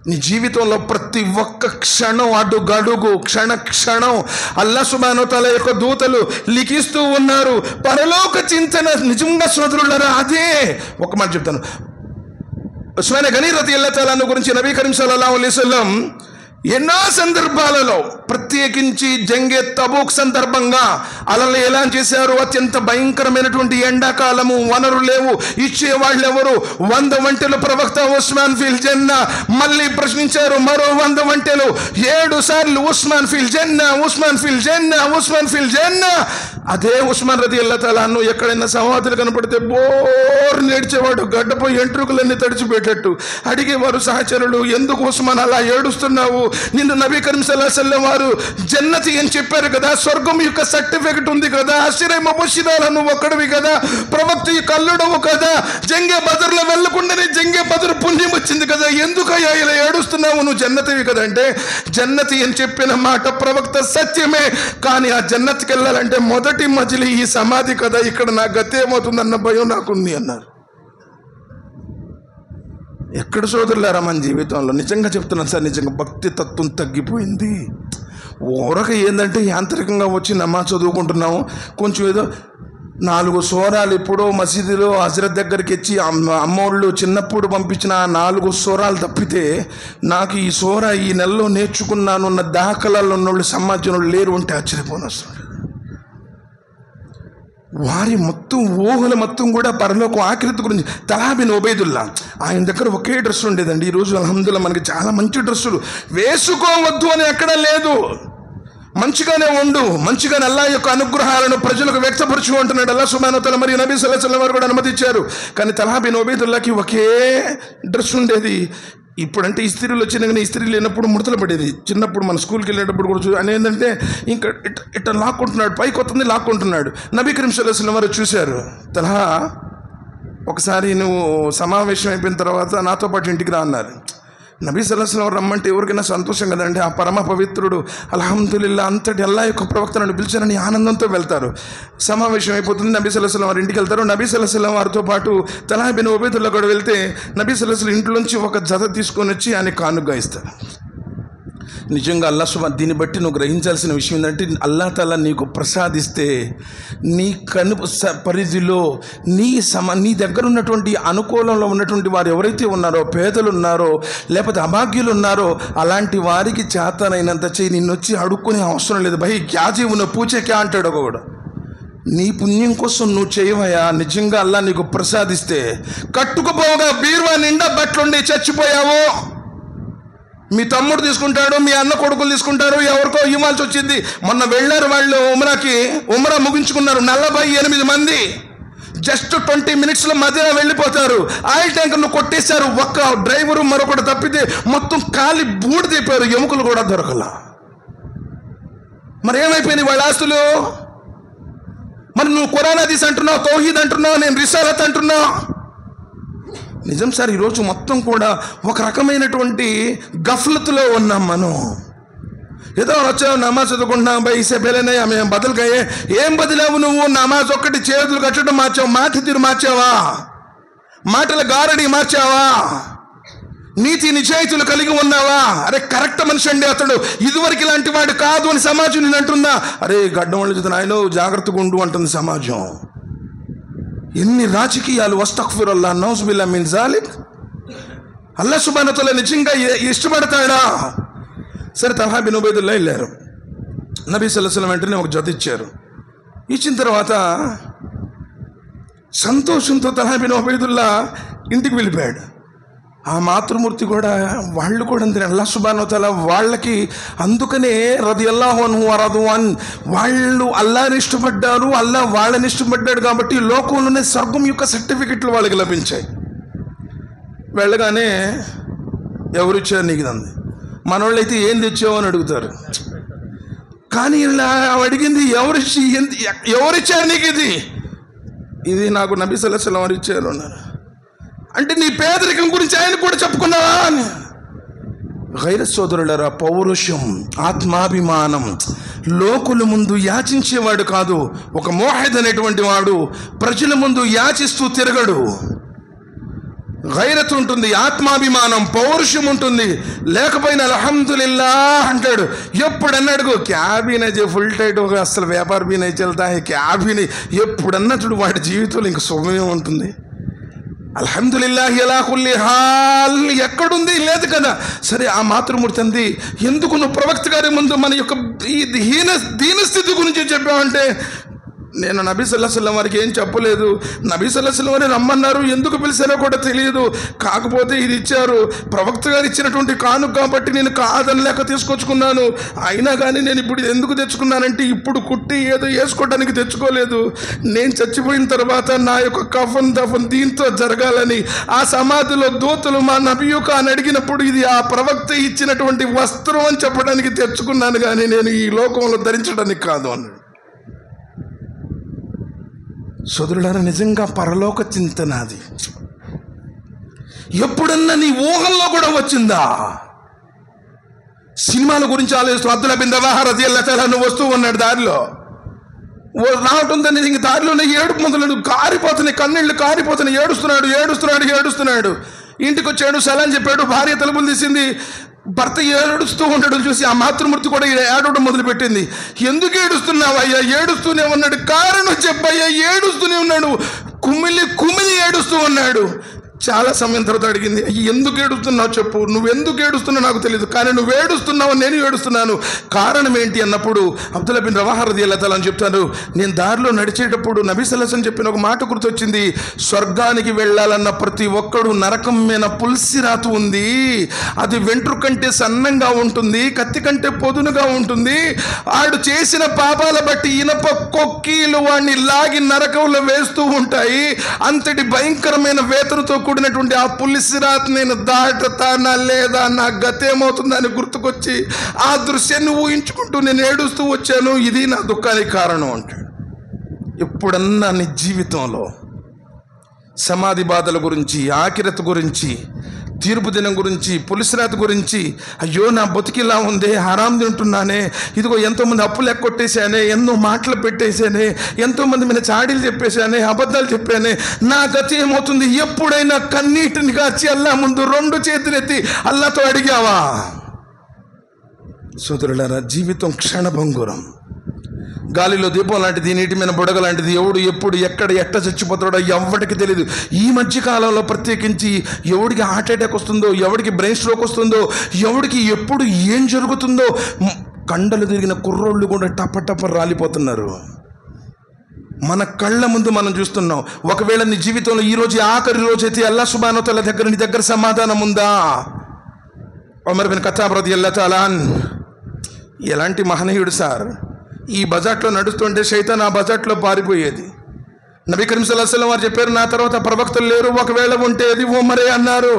నీ జీవితంలో ప్రతి ఒక్క క్షణం, అడుగడుగు, క్షణం అల్లాహ్ సుబ్హానహు వ తఆలా యొక్క దూతలు లిఖిస్తూ ఉన్నారు. పరలోక చింతన నిజంగా సోదరులారా, అదే ఒక మాట చెప్తాను. ఉస్మాన్ గనీ రదియల్లాహు తఆలా గురించి నబీ కరీం సల్లల్లాహు అలైహి వసల్లం ఎన్నో సందర్భాలలో, ప్రత్యేకించి జంగే తబూక్ సందర్భంగా అలలు ఎలా చేశారు. అత్యంత భయంకరమైనటువంటి ఎండాకాలము, వనరు లేవు, ఇచ్చేవాళ్ళు ఎవరు? 100 వంటలు ప్రవక్త ఉస్మాన్ ఫిల్ జన్నా. మళ్ళీ ప్రశ్నించారు, మరో 100 వంటలు, 7 సార్లు ఉస్మాన్ ఫిల్ జన్నా, ఉస్మాన్ ఫిల్ జన్నా, ఉస్మాన్ ఫిల్ జన్నా. అదే ఉస్మాన్ రదియల్లాహు తఆలా అన్హు ఎక్కడైనా సమాధులు కనపడితే బోర్ నేడ్చేవాడు, గడ్డపై ఎంట్రుకలన్నీ తడిచిపెట్టట్టు. అడిగేవారు సహచరులు, ఎందుకు ఉస్మాన్ అలా ఏడుస్తున్నావు, నిన్ను నబీ కరీం సల్లల్లాహు అలైహి వసల్లం వారు జన్నతి అని చెప్పారు కదా, స్వర్గం యొక్క సర్టిఫికెట్ ఉంది కదా, అషరే ముబషిరాలు నువ్వు ఒక్కడివి కదా, ప్రవక్త యొక్క అల్లుడవు కదా, జంగే బదర్లో వెళ్ళకుండానే జంగే బదర్ పుణ్యం వచ్చింది కదా, ఎందుకయ్యా ఇలా ఏడుస్తున్నావు, నువ్వు జన్నతివి కదా అంటే, జన్నతి అని చెప్పిన మాట ప్రవక్త సత్యమే, కానీ ఆ జన్నతికి వెళ్ళాలంటే మొదటి మజిలీ ఈ సమాధి కదా, ఇక్కడ నా గతి ఏమవుతుందన్న భయం నాకుంది అన్నారు. ఎక్కడ సోదరులారా మన జీవితంలో నిజంగా చెప్తున్నాను సార్, నిజంగా భక్తి తత్వం తగ్గిపోయింది. ఊరక ఏంటంటే యాంత్రికంగా వచ్చి నమాజ్ చదువుకుంటున్నాము, కొంచెం ఏదో 4 సూరాలు ఎప్పుడో మసీదులో హజరత్ దగ్గరికి వచ్చి అమ్మోళ్ళు చిన్నప్పుడు పంపించిన 4 సూరాలు తప్పితే నాకు ఈ సూర ఈ నెలలో నేర్చుకున్నాను ఉన్న దాఖలాల్లో ఉన్నోళ్ళు సమాజంలో లేరు అంటే ఆశ్చర్యపోనొస్తుంది. వారి మొత్తం ఊహల మొత్తం కూడా పరలోకం ఆకృతి గురించి. తల్హా బిన్ ఉబైదుల్లా, ఆయన దగ్గర ఒకే డ్రెస్ ఉండేదండి. ఈరోజు అల్హమ్దుల్లా మనకి చాలా మంచి డ్రెస్సులు. వేసుకోవద్దు అని ఎక్కడ లేదు, మంచిగానే ఉండు, మంచిగానే అల్లాహ్ యొక్క అనుగ్రహాలను ప్రజలకు వ్యక్తపరచు అంటున్నాడు అల్లాహ్ సుబ్హానహు వ తఆలా. మరియు నబీ సల్లల్లాహు అలైహి వసల్లం వారు కూడా అనుమతించారు. కానీ తల్హా బిన్ ఉబైదుల్లాకి ఒకే డ్రెస్ ఉండేది. ఇప్పుడంటే ఇస్త్రీలు వచ్చినా కానీ ఇస్త్రీ లేనప్పుడు ముడతలు పడేది. చిన్నప్పుడు మన స్కూల్కి వెళ్ళేటప్పుడు కూడా అని ఏంటంటే ఇంకా ఇట్లా లాక్కుంటున్నాడు, పైకి వస్తుంది లాక్కుంటున్నాడు. నబీ కరీం సల్లల్లాహు అలైహి వసల్లం వారు చూశారు, తల్హా ఒకసారి నువ్వు సమావేశం అయిపోయిన తర్వాత నాతో పాటు ఇంటికి రా అన్నారు. నబీ సల్లల్లాహు అలైహి వసల్లం రమ్మంటే ఎవరికైనా సంతోషం కదండి. ఆ పరమ పవిత్రుడు అల్హమ్దులిల్లా అంతటి అల్లాహ్ యొక్క ప్రవక్తను పిలిచారని ఆనందంతో వెళ్తారు. సమావేశం అయిపోతుంది, నబీ సల్లల్లాహు అలైహి వసల్లం వారి ఇంటికి వెళ్తారు. నబీ సల్లల్లాహు అలైహి వసల్లం వారితో పాటు తల్హా బిన్ ఉబైదుల్లా కూడా వెళ్తే నబీ సల్లల్లాహు అలైహి వసల్లం ఇంట్లోంచి ఒక జత తీసుకొని వచ్చి ఆయన కానుకగా ఇస్తారు. నిజంగా అల్లాహ్ సుబ్హాన్ దీన్ని బట్టి నువ్వు గ్రహించాల్సిన విషయం ఏంటంటే, అల్లాహ్ తాలా నీకు ప్రసాదిస్తే నీ పరిధిలో నీ దగ్గర ఉన్నటువంటి అనుకూలంలో ఉన్నటువంటి వారు ఎవరైతే ఉన్నారో, పేదలు ఉన్నారో లేకపోతే అభాగ్యులు ఉన్నారో, అలాంటి వారికి చేతనైనంత చేయి. నిన్నొచ్చి అడుక్కునే అవసరం లేదు. భయ్ క్యాజీ ఉన్న పూచేకే అంటాడు ఒకడు. నీ పుణ్యం కోసం నువ్వు చేయవయా. నిజంగా అల్లాహ్ నీకు ప్రసాదిస్తే కట్టుకుపోగా బీరువా నిండా బట్టలుండి చచ్చిపోయావు, మీ తమ్ముడు తీసుకుంటాడు, మీ అన్న కొడుకులు తీసుకుంటారు, ఎవరికో ఇవ్వాల్సి వచ్చింది. మొన్న వెళ్ళారు వాళ్ళు ఉమ్రా ముగించుకున్నారు, 48 మంది. జస్ట్ 20 మినిట్స్లో మదీనా వెళ్ళిపోతారు. ఆయిల్ ట్యాంకర్ను కొట్టేశారు. ఒక్క డ్రైవరు మరొకటి తప్పితే మొత్తం కాలి బూడి తిప్పారు, ఎముకలు కూడా దొరకల. మరి ఏమైపోయినాయి వాళ్ళ ఆస్తులు? మరి నువ్వు ఖురాన్ హదీస్ అంటున్నావు, తౌహీద్ అంటున్నావు, నేను రిసాలత్ అంటున్నావు. నిజం సార్, ఈరోజు మొత్తం కూడా ఒక రకమైనటువంటి గఫ్లతులో ఉన్నాం మనం. ఏదో వచ్చావు నమాజ్ చదువుకుంటున్నాం, బై ఇసే పెళ్ళైనా మేము బదులుగాయే. ఏం బదిలావు నువ్వు? నమాజ్ ఒక్కటి చేతులు కట్టడం మార్చావు, మాట తీరు మార్చావా, మాటల గారడి మార్చావా, నీతి నిజాయితీలు కలిగి ఉన్నావా? అరే కరెక్ట్ మనిషి అండి అతడు, ఇదివరకు ఇలాంటి వాడు కాదు అని సమాజం నేను అంటుందా? అరే గడ్డం వాళ్ళు చూద్దాం ఆయన జాగ్రత్తగా ఉండు అంటుంది సమాజం. ఎన్ని రాజకీయాలు! వస్తగ్ఫిరుల్లాహ్, నౌజు బిల్లాహి మిన్ జాలిక్. అల్లాహ్ సుబ్హానహు వ తఆలా నిజంగా ఇష్టపడతాడా? సరే, తల్హా బిన్ ఉబైదుల్లా వెళ్ళారు. నబీ సల్లల్లాహు అలైహి వసల్లం వెంటనే ఒక జత ఇచ్చారు. ఇచ్చిన తర్వాత సంతోషంతో తల్హా బిన్ ఉబైదుల్లా ఇంటికి వెళ్ళిపోయాడు. ఆ మాతృమూర్తి కూడా వాళ్ళు కూడా అంతే. అల్లాహ్ సుబ్హానహు వ తఆలా వాళ్ళకి అందుకనే రదియల్లాహు అన్హు వరదు అన్, వాళ్ళు అల్లాహ్ని ఇష్టపడ్డారు, అల్లాహ్ వాళ్ళని ఇష్టపడ్డాడు కాబట్టి లోకంలోనే స్వర్గం యొక్క సర్టిఫికెట్లు వాళ్ళకి లభించాయి. వెళ్ళగానే ఎవరిచ్చారు నీకు అంది. మనోళ్ళైతే ఏం తెచ్చావు అని అడుగుతారు. కానీ ఇలా అడిగింది ఎవరిచ్చారు నీకు ఇది నాకు నబీ సల్లల్లాహు అలైహి వసల్లం వారు ఇచ్చారు అన్నారు. అంటే నీ పేదరికం గురించి ఆయన కూడా చెప్పుకున్నావా అని. గైర సోదరులరా, పౌరుషం, ఆత్మాభిమానం, లోకుల ముందు యాచించేవాడు కాదు. ఒక మోహిద్ అనేటువంటి వాడు ప్రజల ముందు యాచిస్తూ తిరగడు. గైరత్ ఉంటుంది, ఆత్మాభిమానం, పౌరుషం ఉంటుంది. లేకపోయినా అల్హమ్దులిల్లాహ్ అంటాడు. ఎప్పుడన్నాడు క్యాబీనే ఫుల్ టైట్ ఒక అసలు వ్యాపార బీనే చల్తా క్యాబీని ఎప్పుడన్నట్టు వాడి జీవితంలో ఇంక శుభమే ఉంటుంది. అల్హమ్దులిల్లాహి అలా కుల్లి హాల్ ఎక్కడుంది? లేదు కదా. సరే, ఆ మాతృమూర్తి అంది, ఎందుకు నువ్వు ప్రవక్త గారి ముందు మన యొక్క దీనస్థితి గురించి చెప్పావంటే, నేను నబీ సల్లల్లాహు అలైహి వసల్లం వారికి ఏం చెప్పలేదు. నబీ సల్లల్లాహు అలైహి వసల్లం వారిని రమ్మన్నారు, ఎందుకు పిలిచారో కూడా తెలియదు. కాకపోతే ఇది ఇచ్చారు, ప్రవక్త గారు ఇచ్చినటువంటి కానుక కాబట్టి నేను కాదనలేక తీసుకొచ్చుకున్నాను. అయినా కానీ నేను ఇప్పుడు ఎందుకు తెచ్చుకున్నానంటే, ఇప్పుడు కుట్టి ఏదో వేసుకోవడానికి తెచ్చుకోలేదు. నేను చచ్చిపోయిన తర్వాత నా యొక్క కఫన్ దఫన్ దీంతో జరగాలని ఆ సమాధిలో దూతలు మా నబీ యొక్క అని అడిగినప్పుడు ఇది ఆ ప్రవక్త ఇచ్చినటువంటి వస్త్రం అని చెప్పడానికి తెచ్చుకున్నాను, కానీ నేను ఈ లోకంలో ధరించడానికి కాదు అన్నాడు. సోదరులారా, నిజంగా పరలోక చింతన అది ఎప్పుడన్నా నీ ఊహల్లో కూడా వచ్చిందా? సినిమాల గురించి ఆలోచిస్తూ అబ్దుల్లా బిన్ రవాహా రదియల్లాహు తఆలా అన్హు వస్తూ ఉన్నాడు. దారిలో రావటంతో ఇంక దారిలోనే ఏడుపు మొదలు కారిపోతున్నాయి, కన్నీళ్ళు కారిపోతున్నాయి. ఏడుస్తున్నాడు. ఇంటికి వచ్చాడు, సలాం చెప్పాడు. భార్య తలుపులు తీసింది. భర్త ఏడుస్తూ ఉండడం చూసి ఆ మాతృమూర్తి కూడా ఏడవడం మొదలుపెట్టింది. ఎందుకు ఏడుస్తున్నావు అయ్యా? ఏడుస్తూనే ఉన్నాడు. కారణం చెప్పయ్యా. ఏడుస్తూనే ఉన్నాడు, కుమిలి ఏడుస్తూ ఉన్నాడు. చాలా సమయం తర్వాత అడిగింది, ఎందుకు ఏడుస్తున్నావు చెప్పు, నువ్వెందుకు ఏడుస్తున్నావు నాకు తెలియదు, కానీ నువ్వు ఏడుస్తున్నావు, నేను ఏడుస్తున్నాను, కారణం ఏంటి అన్నప్పుడు అబ్దుల్లా బిన్ రవాహా రదియల్లాహు తఆలా అని చెప్తాను, నేను దారిలో నడిచేటప్పుడు నబీ సల్లల్లాహు అలైహి వసల్లం చెప్పిన ఒక మాట గుర్తొచ్చింది, స్వర్గానికి వెళ్ళాలన్న ప్రతి ఒక్కడు నరకం మీద పుల్సి రాతు ఉంది, అది వెంట్రు కంటే సన్నంగా ఉంటుంది, కత్తి కంటే పొదునుగా ఉంటుంది, ఆడు చేసిన పాపాల బట్టి ఇనప కొక్కీలు వాడిని లాగి నరకంలో వేస్తూ ఉంటాయి, అంతటి భయంకరమైన వేతనతో కూడినటువంటి ఆ పులిసిరాత్ నేను దాటుతానా లేదా, నా గతేమవుతుందని గుర్తుకొచ్చి ఆ దృశ్యాన్ని ఊహించుకుంటూ నేను ఏడుస్తూ వచ్చాను, ఇది నా దుఃఖానికి కారణం అంటాడు. ఎప్పుడన్నా నీ జీవితంలో సమాధి బాధల గురించి, ఆఖిరత్ గురించి, తీర్పు దినం గురించి, పులిసిరాత్ గురించి, అయ్యో నా బతికిలా ఉందే, హరాం తింటున్నానే, ఇదిగో ఎంతోమంది అప్పులు ఎక్కొట్టేశానే, ఎన్నో మాటలు పెట్టేశానే, ఎంతోమంది మీద చాడీలు చెప్పేశానే, అబద్ధాలు చెప్పానే, నా గతి ఏమవుతుంది, ఎప్పుడైనా కన్నీటిని కాచి అల్లా ముందు రెండు చేతులెత్తి అల్లాతో అడిగావా? సోదరులారా, జీవితం క్షణభంగురం, గాలిలో దీపం లాంటిది, నీటి మీద బుడగ లాంటిది, ఎవడు ఎప్పుడు ఎక్కడ ఎట్ట చచ్చిపోతాడో ఎవరికి తెలియదు. ఈ మధ్యకాలంలో ప్రత్యేకించి ఎవడికి హార్ట్ అటాక్ వస్తుందో, ఎవడికి బ్రెయిన్ స్ట్రోక్ వస్తుందో, ఎవడికి ఎప్పుడు ఏం జరుగుతుందో, కండలు తిరిగిన కుర్రోళ్ళు కూడా టప రాలిపోతున్నారు. మన కళ్ళ ముందు మనం చూస్తున్నాం. ఒకవేళ నీ జీవితంలో ఈరోజు ఆఖరి రోజు అయితే అల్లాహ్ సుబ్హానహు వ తఆలా దగ్గర నీ దగ్గర సమాధానం ఉందా? ఉమర్ బిన్ ఖత్తాబ్ రదియల్లాహు తఆలా ఎలాంటి మహనీయుడు సార్, ఈ బజాట్లో నడుస్తుంటే శైతాన్ ఆ బజాట్లో పారిపోయేది. నబీ కరీం సల్లల్లాహు అలైహి వసల్లం వారు చెప్పారు, నా తర్వాత ప్రవక్తలు లేరు, ఒకవేళ ఉంటే అది ఉమరే అన్నారు.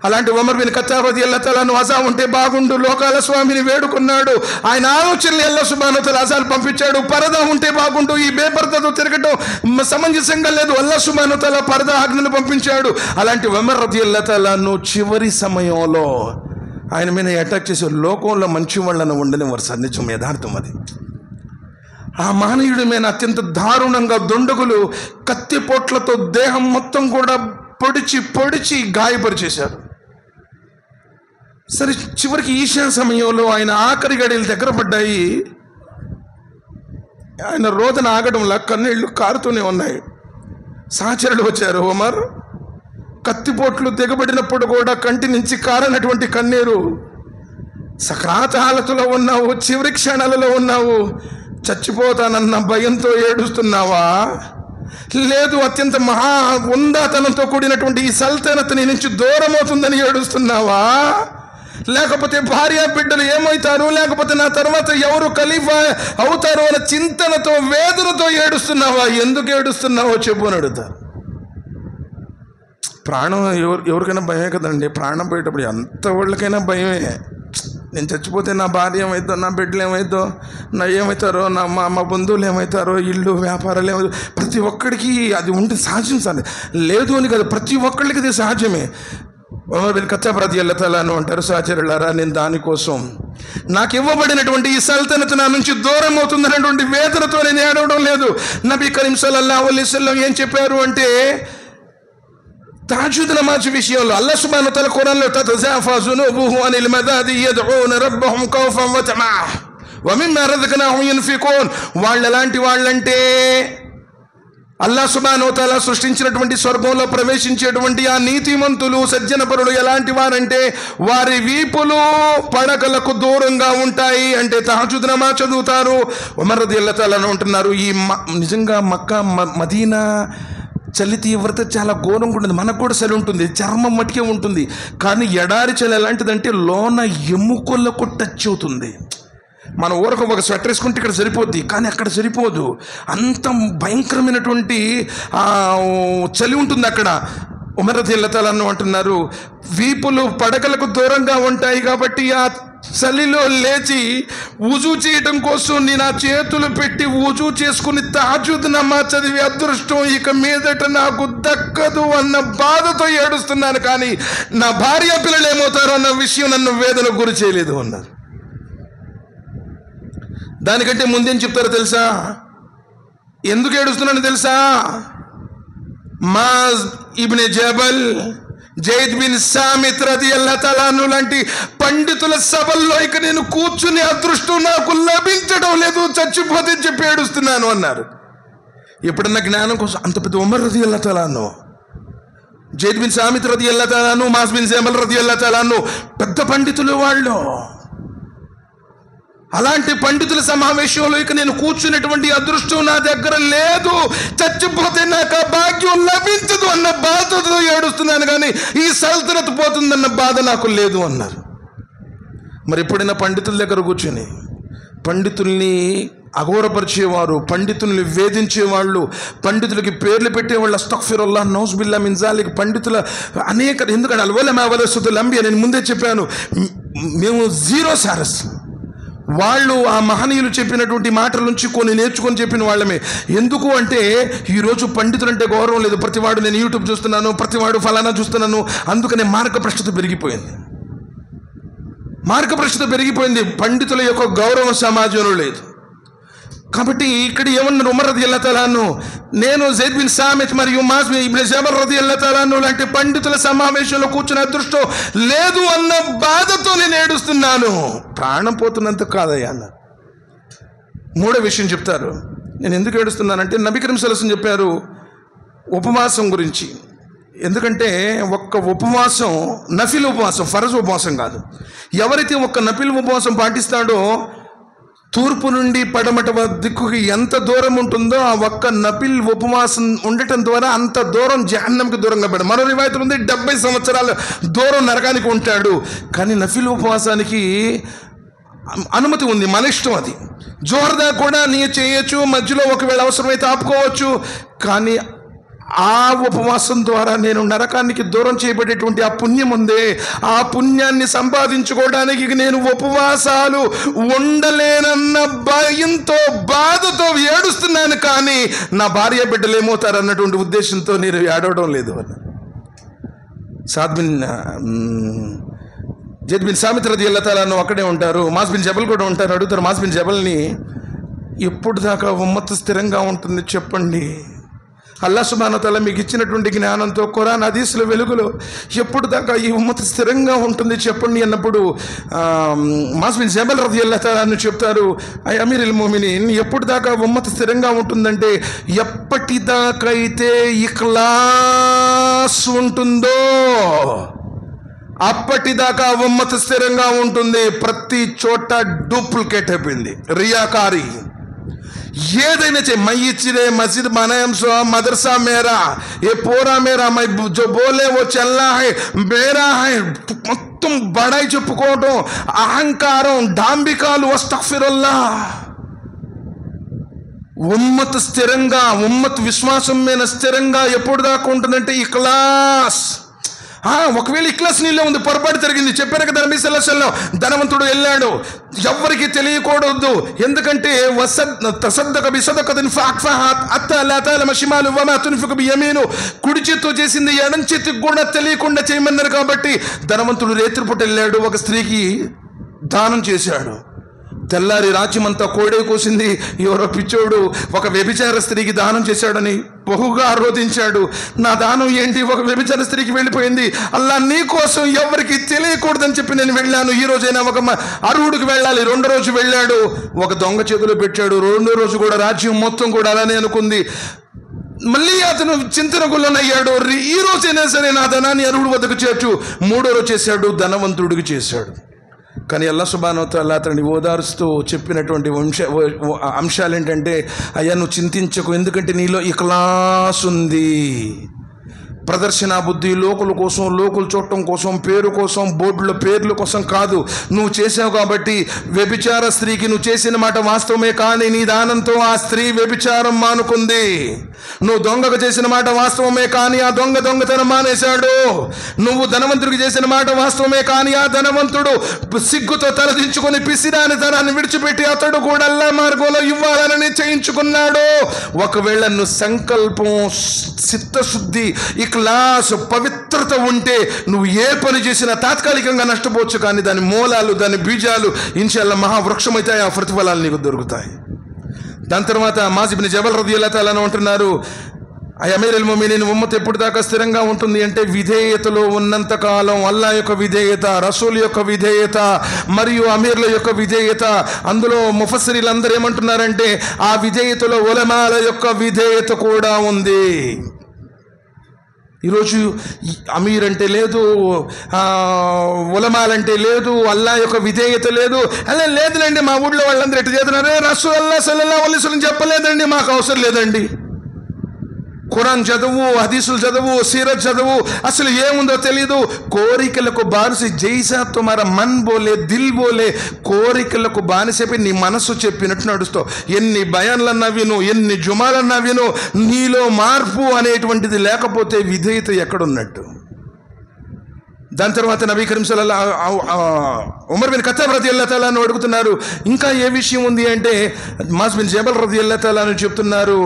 అలాంటి ఉమర్ బిన్ ఖత్తాబ్ రదియల్లాహు తఆలా అజా ఉంటే బాగుండు, లోకాల స్వామిని వేడుకున్నాడు. ఆయన ఆలోచనలు అల్లాహ్ సుబ్హానహు వ తఆలా అజాలు పంపించాడు. పరదా ఉంటే బాగుండు, ఈ బేపరదాతో తిరగటం సమంజసంగా లేదు, అల్లాహ్ సుబ్హానహు వ తఆలా పరదా ఆజ్ఞను పంపించాడు. అలాంటి ఉమర్ రదియల్లాహు తఆలా చివరి సమయంలో ఆయన మీద అటాక్ చేసే లోకంలో మంచి వాళ్ళను ఉండనివారు సార్, నిజం, యథార్థం అది. ఆ మహనీయుడి మీద అత్యంత దారుణంగా దుండగులు కత్తిపోట్లతో దేహం మొత్తం కూడా పొడిచి గాయపరిచేశారు. సరే, చివరికి ఈశా సమయంలో ఆయన ఆఖరి గడియలు దగ్గర పడ్డాయి. ఆయన రోదన ఆగడంలా కన్నీళ్లు కారుతూనే ఉన్నాయి. సహచరులు వచ్చారు, ఉమర్, కత్తిపోట్లు దిగబడినప్పుడు కూడా కంటి నుంచి కారనటువంటి కన్నీరు, సక్రాత్ హాలతులో ఉన్నావు, చివరి క్షణాలలో ఉన్నావు, చచ్చిపోతానన్న భయంతో ఏడుస్తున్నావా? లేదు, అత్యంత మహా ఉందాతనంతో కూడినటువంటి ఈ సల్తనత్ నీ నుంచి దూరం అవుతుందని ఏడుస్తున్నావా? లేకపోతే భార్య బిడ్డలు ఏమవుతారు, లేకపోతే నా తర్వాత ఎవరు ఖలీఫా అవుతారు అన్న చింతనతో, వేదనతో ఏడుస్తున్నావా? ఎందుకు ఏడుస్తున్నావో చెప్పు అని అడుగుతారు. ప్రాణం ఎవరికైనా భయమే కదండి. ప్రాణం పోయేటప్పుడు ఎంత వాళ్ళకైనా భయమే. నేను చచ్చిపోతే నా భార్య ఏమవుతుందో, నా బిడ్డలు ఏమవుతుందో, నా ఏమవుతారో, నా మా బంధువులు ఏమవుతారో, ఇల్లు వ్యాపారాలు ఏమవుతారో, ప్రతి ఒక్కడికి అది ఉంటే సహజం సార్, లేదు అని కదా, ప్రతి ఒక్కళ్ళకి అది సహజమే. ఉమర్ బిన్ ఖత్తాబ్ రదియల్లాహు తఆలా అంటారు, సహచరులారా, నేను దానికోసం నాకు ఇవ్వబడినటువంటి ఈ సల్తనత్ నా నుంచి దూరం అవుతుందనేటువంటి వేదనతో నేను ఏడవడం లేదు. నబీ కరీం సల్లల్లాహు అలైహి వసల్లం ఏం చెప్పారు అంటే, తహజ్జుద్ నమాజ్ విషయంలో అల్లాహ్ సుబ్హానహు వ తఆలా ఖురాన్లో తతజాఫా జునూబుహు అనిల్ మదాది యద్ఊన రబ్బహుం ఖౌఫన్ వ తమఅ వ మిమ్మా రజక్నాహుం యున్ఫికూన్. వాళ్ళు ఎలాంటి వాళ్ళంటే, అల్లాహ్ సుబ్హానహు వ తఆలా సృష్టించినటువంటి స్వర్గంలో ప్రవేశించేటువంటి ఆ నీతిమంతులు, సజ్జనపరులు ఎలాంటి వారంటే, వారి వీపులు పడకలకు దూరంగా ఉంటాయి. అంటే తహజ్జుద్ నమాజ్ చదువుతారు. ఉమర్ రదియల్లాహు తఆలా అంటున్నారు, ఈ నిజంగా మక్కా మదీనా చలి తీవ్రత చాలా ఘోరంగా ఉంటుంది. మనకు కూడా చలి ఉంటుంది, చర్మం మట్టికే ఉంటుంది, కానీ ఎడారి చలి ఎలాంటిదంటే లోన ఎముకలకు టచ్ అవుతుంది. మన ఊరకు ఒక స్వెటర్ వేసుకుంటే ఇక్కడ సరిపోద్ది, కానీ అక్కడ సరిపోదు, అంత భయంకరమైనటువంటి చలి ఉంటుంది అక్కడ. ఉమర్ రదియల్లాహు తఆలా అంటున్నారు, వీపులు పడకలకు దూరంగా ఉంటాయి కాబట్టి ఆ చలిలో లేచి వుజూ చేయడం కోసం నేను ఆ చేతులు పెట్టి వుజూ చేసుకుని తహజ్జుద్ నమాజ్ చదివి అదృష్టం ఇక మీదట నాకు దక్కదు అన్న బాధతో ఏడుస్తున్నాను, కానీ నా భార్య పిల్లలు ఏమవుతారో అన్న విషయం నన్ను వేదనకు గురి చేయలేదు అన్నారు. దానికంటే ముందేం చెప్తారో తెలుసా? ఎందుకు ఏడుస్తున్నాను తెలుసా? మాజ్ ఇబ్నే జబల్, జైద్ బిన్ సామిత్ రదియల్లాహు తఆలా అన్హు లాంటి పండితుల సభల్లో ఇక నేను కూర్చుని అదృష్టం నాకు లభించడం లేదు, చచ్చిపోతే చెప్పి ఏడుస్తున్నాను అన్నారు. ఎప్పుడన్నా జ్ఞానం కోసం అంత పెద్ద ఉమర్ రదియల్లాహు తఆలా అన్హు జైద్ బిన్ సామిత్ రదియల్లాహు తఆలా అన్హు, మాస్ బిన్ జబల్ రదియల్లాహు తఆలా అన్హు పెద్ద పండితులు వాళ్ళు. అలాంటి పండితుల సమావేశంలో ఇక నేను కూర్చున్నటువంటి అదృష్టం నా దగ్గర లేదు, చచ్చిపోతే నాకు ఆ భాగ్యం లభించదు అన్న బాధతో ఏడుస్తున్నాను, కానీ ఈ సల్తనత్ పోతుందన్న బాధ నాకు లేదు అన్నారు. మరి ఎప్పుడైనా పండితుల దగ్గర కూర్చొని పండితుల్ని అఘోరపరిచేవారు, పండితుల్ని వేధించేవాళ్ళు, పండితులకి పేర్లు పెట్టేవాళ్ళు, అస్తగ్ఫిరుల్లాహ్ నౌజుబిల్లా మిన్ జాలిక్, పండితుల అనేక, ఎందుకంటే అల్వలమా వలసుతుల్ అంబియా, నేను ముందే చెప్పాను, మేము జీరో సారస్. వాళ్ళు ఆ మహనీయులు చెప్పినటువంటి మాటల నుంచి కొన్ని నేర్చుకొని చెప్పిన వాళ్ళమే. ఎందుకు అంటే ఈరోజు పండితులు అంటే గౌరవం లేదు. ప్రతివాడు నేను యూట్యూబ్ చూస్తున్నాను, ప్రతివాడు ఫలానా చూస్తున్నాను, అందుకనే మార్గభ్రష్టత పెరిగిపోయింది. మార్గభ్రష్టత పెరిగిపోయింది, పండితుల యొక్క గౌరవం సమాజంలో లేదు. కాబట్టి ఇక్కడ ఏమన్నారు ఉమర్ రదియల్లాహు తఆలా అన్హు, నేను జైద్ బిన్ సామిత్ మరియు మాస్ బిన్ జబల్ రదియల్లాహు తఆలా అన్హు లాంటి పండితుల సమావేశంలో కూర్చునే అదృష్టం లేదు అన్న బాధతో నేను ఏడుస్తున్నాను. ప్రాణం పోతున్నంత కాదయ్యా అన్నారు. మూడో విషయం చెప్తారు. నేను ఎందుకు ఏడుస్తున్నానంటే నబీ కరీం సల్లల్లాహు అలైహి వసల్లం చెప్పారు ఉపవాసం గురించి. ఎందుకంటే ఒక్క ఉపవాసం నఫిల్ ఉపవాసం, ఫరజ్ ఉపవాసం కాదు. ఎవరైతే ఒక్క నఫిల్ ఉపవాసం పాటిస్తాడో తూర్పు నుండి పడమట దిక్కుకి ఎంత దూరం ఉంటుందో ఆ ఒక్క నఫిల్ ఉపవాసం ఉండటం ద్వారా అంత దూరం జహన్నంకి దూరంగా పెడతాడు. మరో రివాయతులు ఉంది 70 సంవత్సరాల దూరం నరకానికి ఉంటాడు. కానీ నఫిల్ ఉపవాసానికి అనుమతి ఉంది, మన ఇష్టం అది. జోహర్దా కూడా నీ చేయొచ్చు, మధ్యలో ఒకవేళ అవసరమైతే ఆపుకోవచ్చు. కానీ ఆ ఉపవాసం ద్వారా నేను నరకానికి దూరం చేయబడేటువంటి ఆ పుణ్యం ఉందే, ఆ పుణ్యాన్ని సంపాదించుకోవడానికి నేను ఉపవాసాలు ఉండలేనన్న భయంతో, బాధతో ఏడుస్తున్నాను. కానీ నా భార్య బిడ్డలు ఏమవుతారు అన్నటువంటి ఉద్దేశంతో నేను ఏడవడం లేదు అన్న. జైద్ బిన్ సామిత్ రదియల్లాహు తఆలా అన్హు అక్కడే ఉంటారు, మాస్ బిన్ జబల్ కూడా ఉంటారు. అడుగుతారు మాస్ బిన్ జబల్ని, ఎప్పుడు దాకా ఉమ్మత్ స్థిరంగా ఉంటుంది చెప్పండి? అల్లాహ్ సుబ్హానహు వ తఆలా మీకు ఇచ్చినటువంటి జ్ఞానంతో ఖురాన్ హదీసుల వెలుగులో ఎప్పుడు దాకా ఈ ఉమ్మత్ స్థిరంగా ఉంటుంది చెప్పండి అన్నప్పుడు మాస్ బిన్ జబల్ రదియల్లాహు తఆలా అన్హు చెప్తారు, అమీరుల్ ముమినీన్, ఎప్పుడు దాకా ఉమ్మత్ స్థిరంగా ఉంటుందంటే ఎప్పటిదాకైతే ఇఖ్లాస్ ఉంటుందో అప్పటిదాకా ఉమ్మత్ స్థిరంగా ఉంటుంది. ప్రతి చోట డూప్లికేట్ అయిపోయింది, రియాకారి. ఏదైనా చేయి, మై ఇచ్చిరే మస్జిద్ बनाया सो मदरसा मेरा, ये पूरा मेरा, मैं जो बोले वो चलना है मेरा है, మొత్తం బడాయి చెప్పుకోవడం, అహంకారం, డాంబికాలు, అస్తగ్ఫిరుల్లాహ్. ఉమ్మత్ స్థిరంగా, ఉమ్మత్ విశ్వాసం మీద స్థిరంగా ఎప్పుడు దాకా ఉంటుందంటే ఇఖ్లాస్. ఒకవేళ ఇఖ్లాస్ నీళ్ళే ఉంది, పొరపాటు జరిగింది, చెప్పారు కదా నబీ సల్లల్లాహు అలైహి వసల్లం, ధనవంతుడు వెళ్ళాడు, ఎవ్వరికి తెలియకూడదు. ఎందుకంటే తసద్దక బిసదకతిన్ ఫఅఖ్ఫహత్ అత్తా లా తఅలమ షిమాలు వమా తున్ఫికు బియమీను, కుడి చేత్తో చేసింది ఎడం చేతికి కూడా తెలియకుండా చేయమన్నారు. కాబట్టి ధనవంతుడు రేత్రిపూట వెళ్ళాడు, ఒక స్త్రీకి దానం చేశాడు. తెల్లారి రాజ్యమంతా కోడే కోసింది. ఎవరో పిచ్చోడు ఒక వ్యభిచార స్త్రీకి దానం చేశాడని బహుగా ఆరోధించాడు. నా దానం ఏంటి, ఒక వ్యభిచార స్త్రీకి వెళ్ళిపోయింది, అల్లా నీ కోసం ఎవరికి తెలియకూడదని చెప్పి నేను వెళ్ళాను. ఈ రోజైనా ఒక అర్హుడికి వెళ్ళాలి. రెండో రోజు వెళ్ళాడు, ఒక దొంగ చేతిలో పెట్టాడు. రెండో రోజు కూడా రాజ్యం మొత్తం కూడా అలానే అనుకుంది. మళ్ళీ అతను చింతనకు లోనయ్యాడు. ఈ రోజైనా సరే నా ధనాన్ని అర్హుడి వద్దకు చేర్చు. మూడో రోజు చేశాడు, ధనవంతుడికి చేశాడు. కానీ అల్లాహ్ సుబ్హానహు వ తఆలా అతన్ని ఓదారుస్తూ చెప్పినటువంటి అంశాలు ఏంటంటే, అయ్యా నువ్వు చింతించకు, ఎందుకంటే నీలో ఇఖ్లాస్ ఉంది. ప్రదర్శన బుద్ధి, లోకుల కోసం, లోకులు చూడటం కోసం, పేరు కోసం, బోర్డుల పేర్ల కోసం కాదు. నువ్వు చేసావు కాబట్టి వ్యభిచార స్త్రీకి నువ్వు చేసిన మాట వాస్తవమే, కానీ నీ దానంతో ఆ స్త్రీ వ్యభిచారం మానుకుంది. నువ్వు దొంగకు చేసిన మాట వాస్తవమే, కానీ ఆ దొంగతనం మానేశాడు. నువ్వు ధనవంతుడికి చేసిన మాట వాస్తవమే, కానీ ఆ ధనవంతుడు సిగ్గుతో తలదించుకొని పిసిరాని ధనాన్ని విడిచిపెట్టి అతడు కూడా అల్లాహ్ మార్గంలో ఇవ్వాలని నిశ్చయించుకున్నాడు. ఒకవేళ నువ్వు సంకల్పం, చిత్తశుద్ధి, ఇఖ్లాస్, పవిత్రత ఉంటే నువ్వు ఏ పని చేసినా తాత్కాలికంగా నష్టపోవచ్చు, కానీ దాని మూలాలు, దాని బీజాలు ఇన్షాల్లాహ్ మహావృక్షం అవుతాయి. ఆ ప్రతిఫలాలు నీకు దొరుకుతాయి. దాని తర్వాత మాస్ బిన్ జబల్ రదియల్లాహు తఆలా అంటున్నారు, అమీరుల్ ముమినీన్, ఉమ్మత్ ఎప్పుడు దాకా స్థిరంగా ఉంటుంది అంటే విధేయతలో ఉన్నంత కాలం అల్లాహ్ యొక్క విధేయత, రసూల్ యొక్క విధేయత మరియు అమీర్ల యొక్క విధేయత. అందులో ముఫస్సిరీలు అందరూ ఏమంటున్నారంటే ఆ విధేయతలో ఉలమాల యొక్క విధేయత కూడా ఉంది. ఈరోజు అమీర్ అంటే లేదు, ఉలమాలంటే లేదు, అల్లా యొక్క విధేయత లేదు. అలా లేదులేండి, మా ఊళ్ళో వాళ్ళందరూ ఎట్టు చేస్తున్నారు, రసూలుల్లాహి సల్లల్లాహు అలైహి వసల్లం చెప్పలేదండి, మాకు అవసరం లేదండి. ఖురాన్ చదువు, హదీసులు చదువు, సీరత్ చదువు, అసలు ఏముందో తెలియదు. కోరికలకు బానిస, జైసా తుమారా మన్ బోలే దిల్ బోలే, కోరికలకు బానిసపై నీ మనస్సు చెప్పినట్టు నడుస్తావు. ఎన్ని బయాన్లన్నా విను, ఎన్ని జుమాలన్నా విను, నీలో మార్పు అనేటువంటిది లేకపోతే విధేయత ఎక్కడున్నట్టు? దాని తర్వాత నబీ కరీం ఉమర్ బిన్ ఖత్తాబ్ రదియల్లాహు తఆలా అన్హు అడుగుతున్నారు, ఇంకా ఏ విషయం ఉంది అంటే, మాస్ బిన్ జబల్ రదియల్లాహు తఆలా అన్హు చెప్తున్నారు,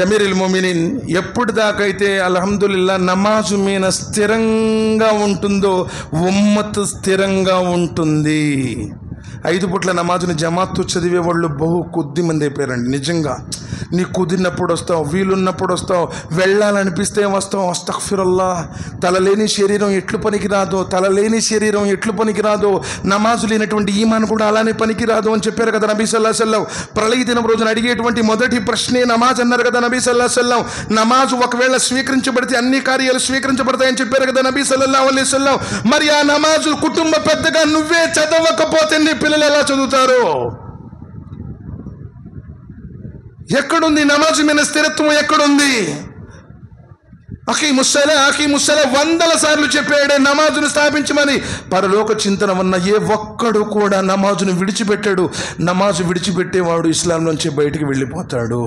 అమీరుల్ ముమినీన్ ఎప్పుడు దాకైతే అల్హమ్దులిల్లా నమాజు మీద స్థిరంగా ఉంటుందో ఉమ్మత్ స్థిరంగా ఉంటుంది. 5 పూట్ల నమాజుని జమాత్తు చదివే వాళ్ళు బహు కొద్ది మంది అయిపోయారండి. నిజంగా నీ కుదిరినప్పుడు వస్తావు, వీలున్నప్పుడు వస్తావు, వెళ్ళాలనిపిస్తే వస్తావు. అస్తగ్ఫిరుల్లా. తలలేని శరీరం ఎట్లు పనికిరాదో, తలలేని శరీరం ఎట్లు పనికిరాదో, నమాజు లేనటువంటి ఈమాన్ కూడా అలానే పనికిరాదు అని చెప్పారు కదా నబీ సల్లల్లాహు అలైహి వసల్లం. ప్రళయ దినం రోజున అడిగేటువంటి మొదటి ప్రశ్నే నమాజ్ అన్నారు కదా నబీ సల్లల్లాహు అలైహి వసల్లం. నమాజు ఒకవేళ స్వీకరించబడితే అన్ని కార్యాలు స్వీకరించబడతాయని చెప్పారు కదా నబీ సల్లల్లాహు అలైహి వసల్లం. మరి ఆ నమాజు కుటుంబ పెద్దగా నువ్వే చదవకపోతే నీ పిల్లలు ఎలా చదువుతారు? ఎక్కడుంది నమాజు మీద స్థిరత్వం? ఎక్కడుంది? అఖీముస్సలా 100 సార్లు చెప్పాడే నమాజును స్థాపించమని. పరలోక చింతన ఉన్న ఏ ఒక్కడు కూడా నమాజును విడిచిపెట్టాడు. నమాజు విడిచిపెట్టేవాడు ఇస్లాం నుంచి బయటికి వెళ్ళిపోతాడు.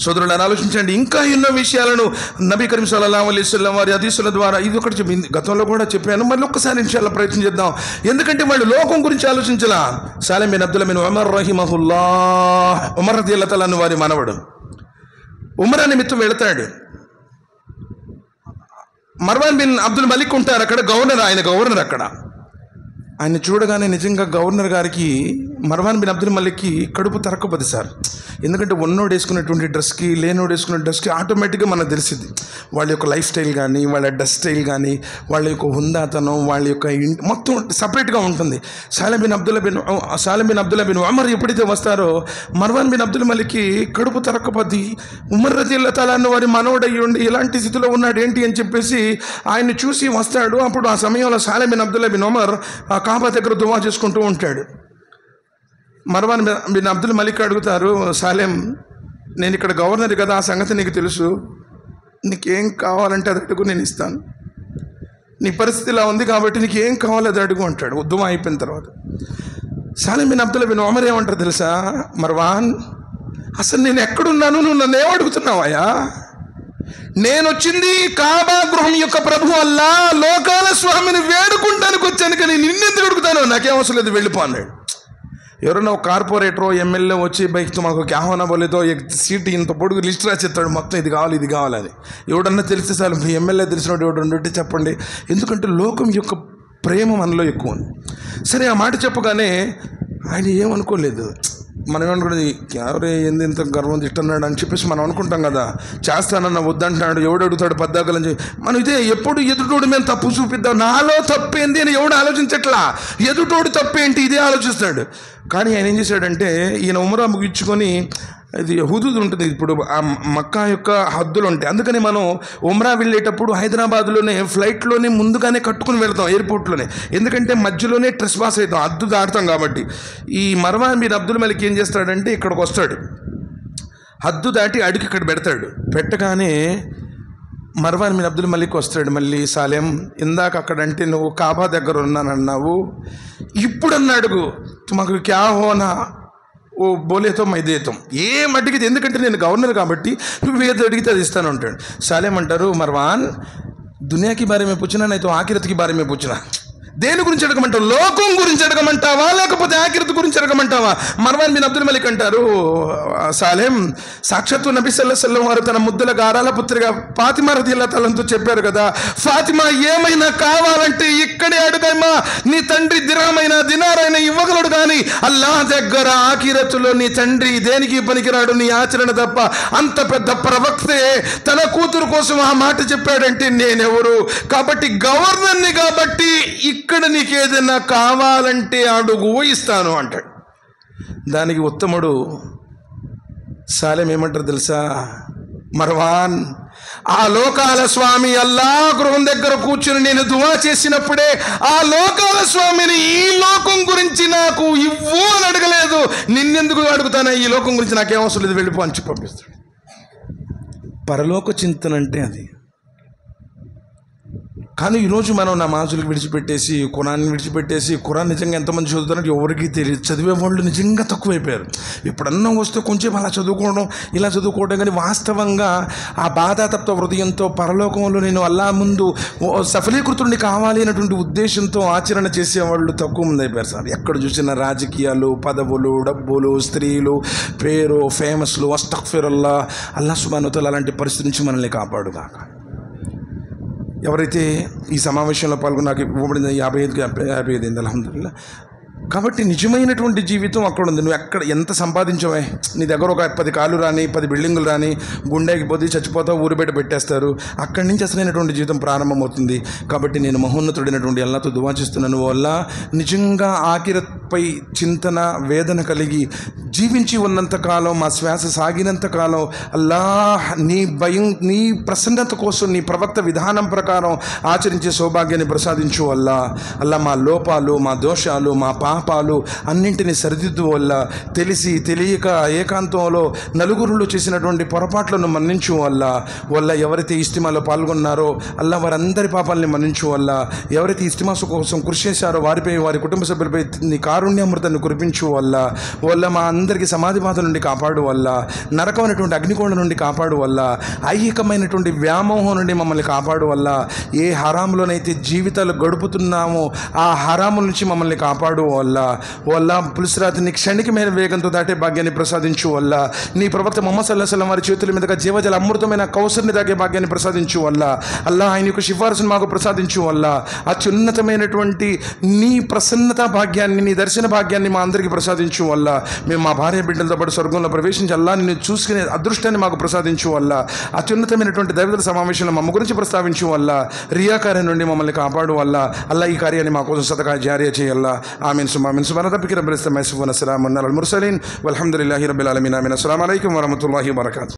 సోదరులను ఆలోచించండి. ఇంకా ఎన్నో విషయాలను నబీ కరీం సల్లల్లాహు అలైహి వసల్లం వారి హదీసుల ద్వారా, ఇది ఒకటి చెప్పింది, గతంలో కూడా చెప్పాను, మళ్ళీ ఒక్కసారి ఇన్షాల్లా ప్రయత్నం చేద్దాం. ఎందుకంటే వాళ్ళు లోకం గురించి ఆలోచించలా. సాలిం బిన్ అబ్దుల్లా బిన్ ఉమర్ రహిమహుల్లాహ్, ఉమర్ రదియల్లాహు తఆలా అన్హు వారి మనవడు, ఉమరా నిమిత్తం వెళతాడు. మర్వాన్ బిన్ అబ్దుల్ మలిక్ ఉంటారు అక్కడ, ఆయన గవర్నర్ అక్కడ. ఆయన చూడగానే నిజంగా గవర్నర్ గారికి, మర్వాన్ బిన్ అబ్దుల్ మలిక్కి కడుపు తరక్కబది సార్. ఎందుకంటే ఉన్నోడు వేసుకున్నటువంటి డ్రెస్కి లేనోడు వేసుకున్న డ్రెస్కి ఆటోమేటిక్గా మనకు తెలిసింది వాళ్ళ యొక్క లైఫ్ స్టైల్ కానీ, వాళ్ళ డ్రెస్ స్టైల్ కానీ, వాళ్ళ యొక్క హుందాతనం, వాళ్ళ యొక్క మొత్తం సపరేట్గా ఉంటుంది. సాలిం బిన్ అబ్దుల్లా బిన్ ఉమర్ ఎప్పుడైతే వస్తారో, మర్వాన్ బిన్ అబ్దుల్ మలిక్కి కడుపు తరక్కబది. ఉమర్ రదియల్లాహు తఆలా అన్హు వారి మనవడయ్యి ఉండి ఇలాంటి స్థితిలో ఉన్నాడు ఏంటి అని చెప్పేసి ఆయన్ని చూసి వస్తాడు. అప్పుడు ఆ సమయంలో సాలిం బిన్ అబ్దుల్లా బిన్ ఉమర్ ఆ కాబా దగ్గర దువా చేసుకుంటూ ఉంటాడు. మర్వాన్ బిన్ అబ్దుల్ మలిక్ అడుగుతారు, సాలిం, నేను ఇక్కడ గవర్నర్ కదా, ఆ సంగతి నీకు తెలుసు, నీకేం కావాలంటే అది అడుగు, నేను ఇస్తాను. నీ పరిస్థితి ఇలా ఉంది కాబట్టి నీకు ఏం కావాలో అది అడుగు అంటాడు. దువా అయిపోయిన తర్వాత సాలిం బిన్ అబ్దుల్లా బిన్ ఉమర్ ఏమంటారు తెలుసా, మర్వాన్, అసలు నేను ఎక్కడున్నాను, నువ్వు నన్ను ఏమడుగుతున్నావయ్యా? నేను వచ్చింది కాబా గృహం యొక్క ప్రభు అల్లా లోకాల స్వామిని వేడుకుంటానికి వచ్చాను, కానీ నిన్నెందుకు అడుగుతాను? నాకేం అవసరం లేదు, వెళ్ళిపో అన్నాడు. ఎవరైనా ఒక కార్పొరేటరో ఎమ్మెల్యే వచ్చి బైక్ మాకు క్యాహోనా బోలేదో సీట్ ఇంత పొడుగు లిస్ట్ రాసేస్తాడు, మొత్తం ఇది కావాలి ఇది కావాలని. ఎవడన్నా తెలిస్తే చాలు, మీ ఎమ్మెల్యే తెలిసినట్టు ఎవడు ఉంటే చెప్పండి. ఎందుకంటే లోకం యొక్క ప్రేమ మనలో ఎక్కువ ఉంది. సరే, ఆ మాట చెప్పగానే ఆయన ఏమనుకోలేదు. మనం ఏమనుకున్నది, ఎవరే ఏంది ఇంత గర్వం తిట్టన్నాడు అని చెప్పేసి మనం అనుకుంటాం కదా. చేస్తానన్న వద్దంటున్నాడు, ఎవడు అడుగుతాడు పద్దాకలని చెప్పి మనం ఇదే ఎప్పుడు ఎదుటోడు మేము తప్పు చూపిద్దాం, నాలో తప్పేంది అని ఎవడు ఆలోచించట్లా. ఎదుటోడు తప్పేంటి ఇదే ఆలోచిస్తాడు. కానీ ఆయన ఏం చేశాడంటే, ఈయన ఉమరా ముగించుకొని, ఇది హుదూద్ ఉంటుంది, ఇప్పుడు ఆ మక్కా యొక్క హద్దులు ఉంటాయి. అందుకని మనం ఉమ్రా వెళ్ళేటప్పుడు హైదరాబాద్లోనే ఫ్లైట్లోనే ముందుగానే కట్టుకుని వెళ్తాం, ఎయిర్పోర్ట్లోనే. ఎందుకంటే మధ్యలోనే ట్రెస్ పాస్ అవుతాం, హద్దు దాటుతాం కాబట్టి. ఈ మర్వాన్ బిన్ అబ్దుల్ మలిక్ ఏం చేస్తాడంటే, ఇక్కడికి వస్తాడు, హద్దు దాటి అడిగి ఇక్కడ పెడతాడు. పెట్టగానే మర్వాన్ బిన్ అబ్దుల్ మలిక్ వస్తాడు మళ్ళీ, సాలేం, ఇందాక అక్కడంటే నువ్వు కాబా దగ్గర ఉన్నానన్నావు, ఇప్పుడు అన్నాడు మాకు క్యా హోనా ఓ బోలేతో మైదేతం, ఏం అడిగితే, ఎందుకంటే నేను గవర్నర్ కాబట్టి నువ్వు ఏది అడిగితే అది ఇస్తాను అంటాడు. సాలేం అంటారు, మర్వాన్, దునియాకి బారే మే పూछना नहीं तो आखिरत की बारे में पूछना. దేని గురించి అడగమంటావు? లోకం గురించి అడగమంటావా, లేకపోతే ఆఖిరత్ గురించి అడగమంటావా? మర్వాన్ బిన్ అబ్దుల్ మలిక్ అంటారు, సాలేం, సాక్షాత్తు నబీ సల్లల్లాహు అలైహి వసల్లం వారు తన ముద్దుల గారాల పుత్రిగా ఫాతిమా రదియల్లాహు తఆలాతో చెప్పారు కదా, ఫాతిమా ఏమైనా కావాలంటే ఇక్కడే అడుగమ్మా, నీ తండ్రి దిరామైనా దినారైనా ఇవ్వగలడు, కానీ అల్లాహ్ దగ్గర ఆఖిరతులో నీ తండ్రి దేనికి పనికిరాడు, నీ ఆచరణ తప్ప. అంత పెద్ద ప్రవక్తే తన కూతురు కోసం ఆ మాట చెప్పాడంటే నేనెవరు? కాబట్టి గవర్నర్ని కాబట్టి ఇక్కడ నీకు ఏదైనా కావాలంటే అడుగు, ఇస్తాను అంటాడు. దానికి ఉత్తముడు సాలేం ఏమంటారు తెలుసా, మర్వాన్, ఆ లోకాల స్వామి అల్లా గృహం దగ్గర కూర్చుని నేను దువా చేసినప్పుడే ఆ లోకాల స్వామిని ఈ లోకం గురించి నాకు ఇవ్వు అని అడగలేదు. నిన్నెందుకు అడుగుతానా, ఈ లోకం గురించి నాకేం అవసరం లేదు, వెళ్ళిపో అని పంపిస్తాడు. పరలోక చింతన అంటే అది. కానీ ఈరోజు మనం నమాజులకు విడిచిపెట్టేసి, ఖురాన్ని విడిచిపెట్టేసి, ఖురాన్ నిజంగా ఎంతమంది చదువుతారంటే ఎవరికి తెలియదు. చదివే వాళ్ళు నిజంగా తక్కువైపోయారు. ఎప్పుడన్నా వస్తే కొంచెం అలా చదువుకోవడం, ఇలా చదువుకోవడం, కానీ వాస్తవంగా ఆ బాధాతప్త హృదయంతో పరలోకంలో నేను అల్లా ముందు సఫలీకృతుడిని కావాలి అనేటువంటి ఉద్దేశంతో ఆచరణ చేసేవాళ్ళు తక్కువ మంది అయిపోయారు సార్. ఎక్కడ చూసిన రాజకీయాలు, పదవులు, డబ్బులు, స్త్రీలు, పేరు, ఫేమస్లు, అస్తగ్ఫిరుల్లాహ్. అల్లా సుబ్హానహు వ తఆలా అలాంటి పరిస్థితి నుంచి మనల్ని కాపాడుగాక. ఎవరైతే ఈ సమావేశంలో పాల్గొని నాకు ఇవ్వబడింది 55 అయింది అల్హమ్దులిల్లాహ్. కాబట్టి నిజమైనటువంటి జీవితం అక్కడ ఉంది. నువ్వు ఎక్కడ ఎంత సంపాదించవే, నీ దగ్గర ఒక 10 కార్లు రాని, 10 బిల్డింగులు రాని, గుండెకి పోతే చచ్చిపోతావు, ఊరు బయట పెట్టేస్తారు. అక్కడి నుంచి అసలైనటువంటి జీవితం ప్రారంభమవుతుంది. కాబట్టి నేను మహోన్నతుడైనటువంటి అల్లాతో దువా చేస్తున్నాను, వల్ల నిజంగా ఆఖిరత్పై చింతన, వేదన కలిగి జీవించి ఉన్నంతకాలం, మా శ్వాస సాగినంతకాలం అల్లాహ్ నీ భయం, నీ ప్రసన్నత కోసం, నీ ప్రవక్త విధానం ప్రకారం ఆచరించే సౌభాగ్యాన్ని ప్రసాదించు అల్లా. మా లోపాలు, మా దోషాలు, మా పాపాలు అన్నింటినీ సరిదిద్దు వల్ల, తెలిసి తెలియక ఏకాంతంలో నలుగురులో చేసినటువంటి పొరపాట్లను మన్నించు వల్ల ఎవరైతే ఇస్తిమాలో పాల్గొన్నారో అల్లా వారందరి పాపాలని మన్నించు ఎవరైతే ఇస్తిమా కోసం కృషి చేశారో వారిపై, వారి కుటుంబ సభ్యులపై నీ కారుణ్యామృతాన్ని కురిపించు వల్ల మా అందరికీ సమాధి బాధ నుండి కాపాడు నరకమైనటువంటి అగ్నికోణ నుండి కాపాడు ఐహికమైనటువంటి వ్యామోహం నుండి మమ్మల్ని కాపాడు ఏ హరాములోనైతే జీవితాలు గడుపుతున్నామో ఆ హరాముల నుంచి మమ్మల్ని కాపాడు పులిసిరాతిని క్షణికమైన వేగంతో దాటే భాగ్యాన్ని ప్రసాదించు నీ ప్రవక్త ముహమ్మద్ సల్లల్లాహు అలైహి వసల్లం వారి చేతుల మీదుగా జీవజల అమృతమైన కౌసర్ని తాగే భాగ్యాన్ని ప్రసాదించు అల్లా ఆయన యొక్క సిఫారసును మాకు ప్రసాదించు అత్యున్నతమైనటువంటి నీ ప్రసన్నత భాగ్యాన్ని, నీ దర్శన భాగ్యాన్ని మా అందరికీ ప్రసాదించు మేము మా భార్య బిడ్డలతో పాటు స్వర్గంలో ప్రవేశించి అల్లా నిన్ను చూసుకునే అదృష్టాన్ని మాకు ప్రసాదించు అత్యున్నతమైనటువంటి దైవతల సమావేశంలో మమ్మ గురించి ప్రస్తావించు రియాకార్యం నుండి మమ్మల్ని కాపాడు అల్లా ఈ కార్యాన్ని మా కోసం సదకా జారీ చేయాలా. ఆమీన్ సుమామీన్. సుబ్హాన రబ్బిక రబ్బిల్ ఇజ్జతి అమ్మా యసిఫూన్, వస్సలామున్ అలల్ ముర్సలీన్ వల్హమ్దులిల్లాహి రబ్బిల్ ఆలమీన్. ఆమీన్. అస్సలాము అలైకుం వరహ్మతుల్లాహి వబరకాతుహు.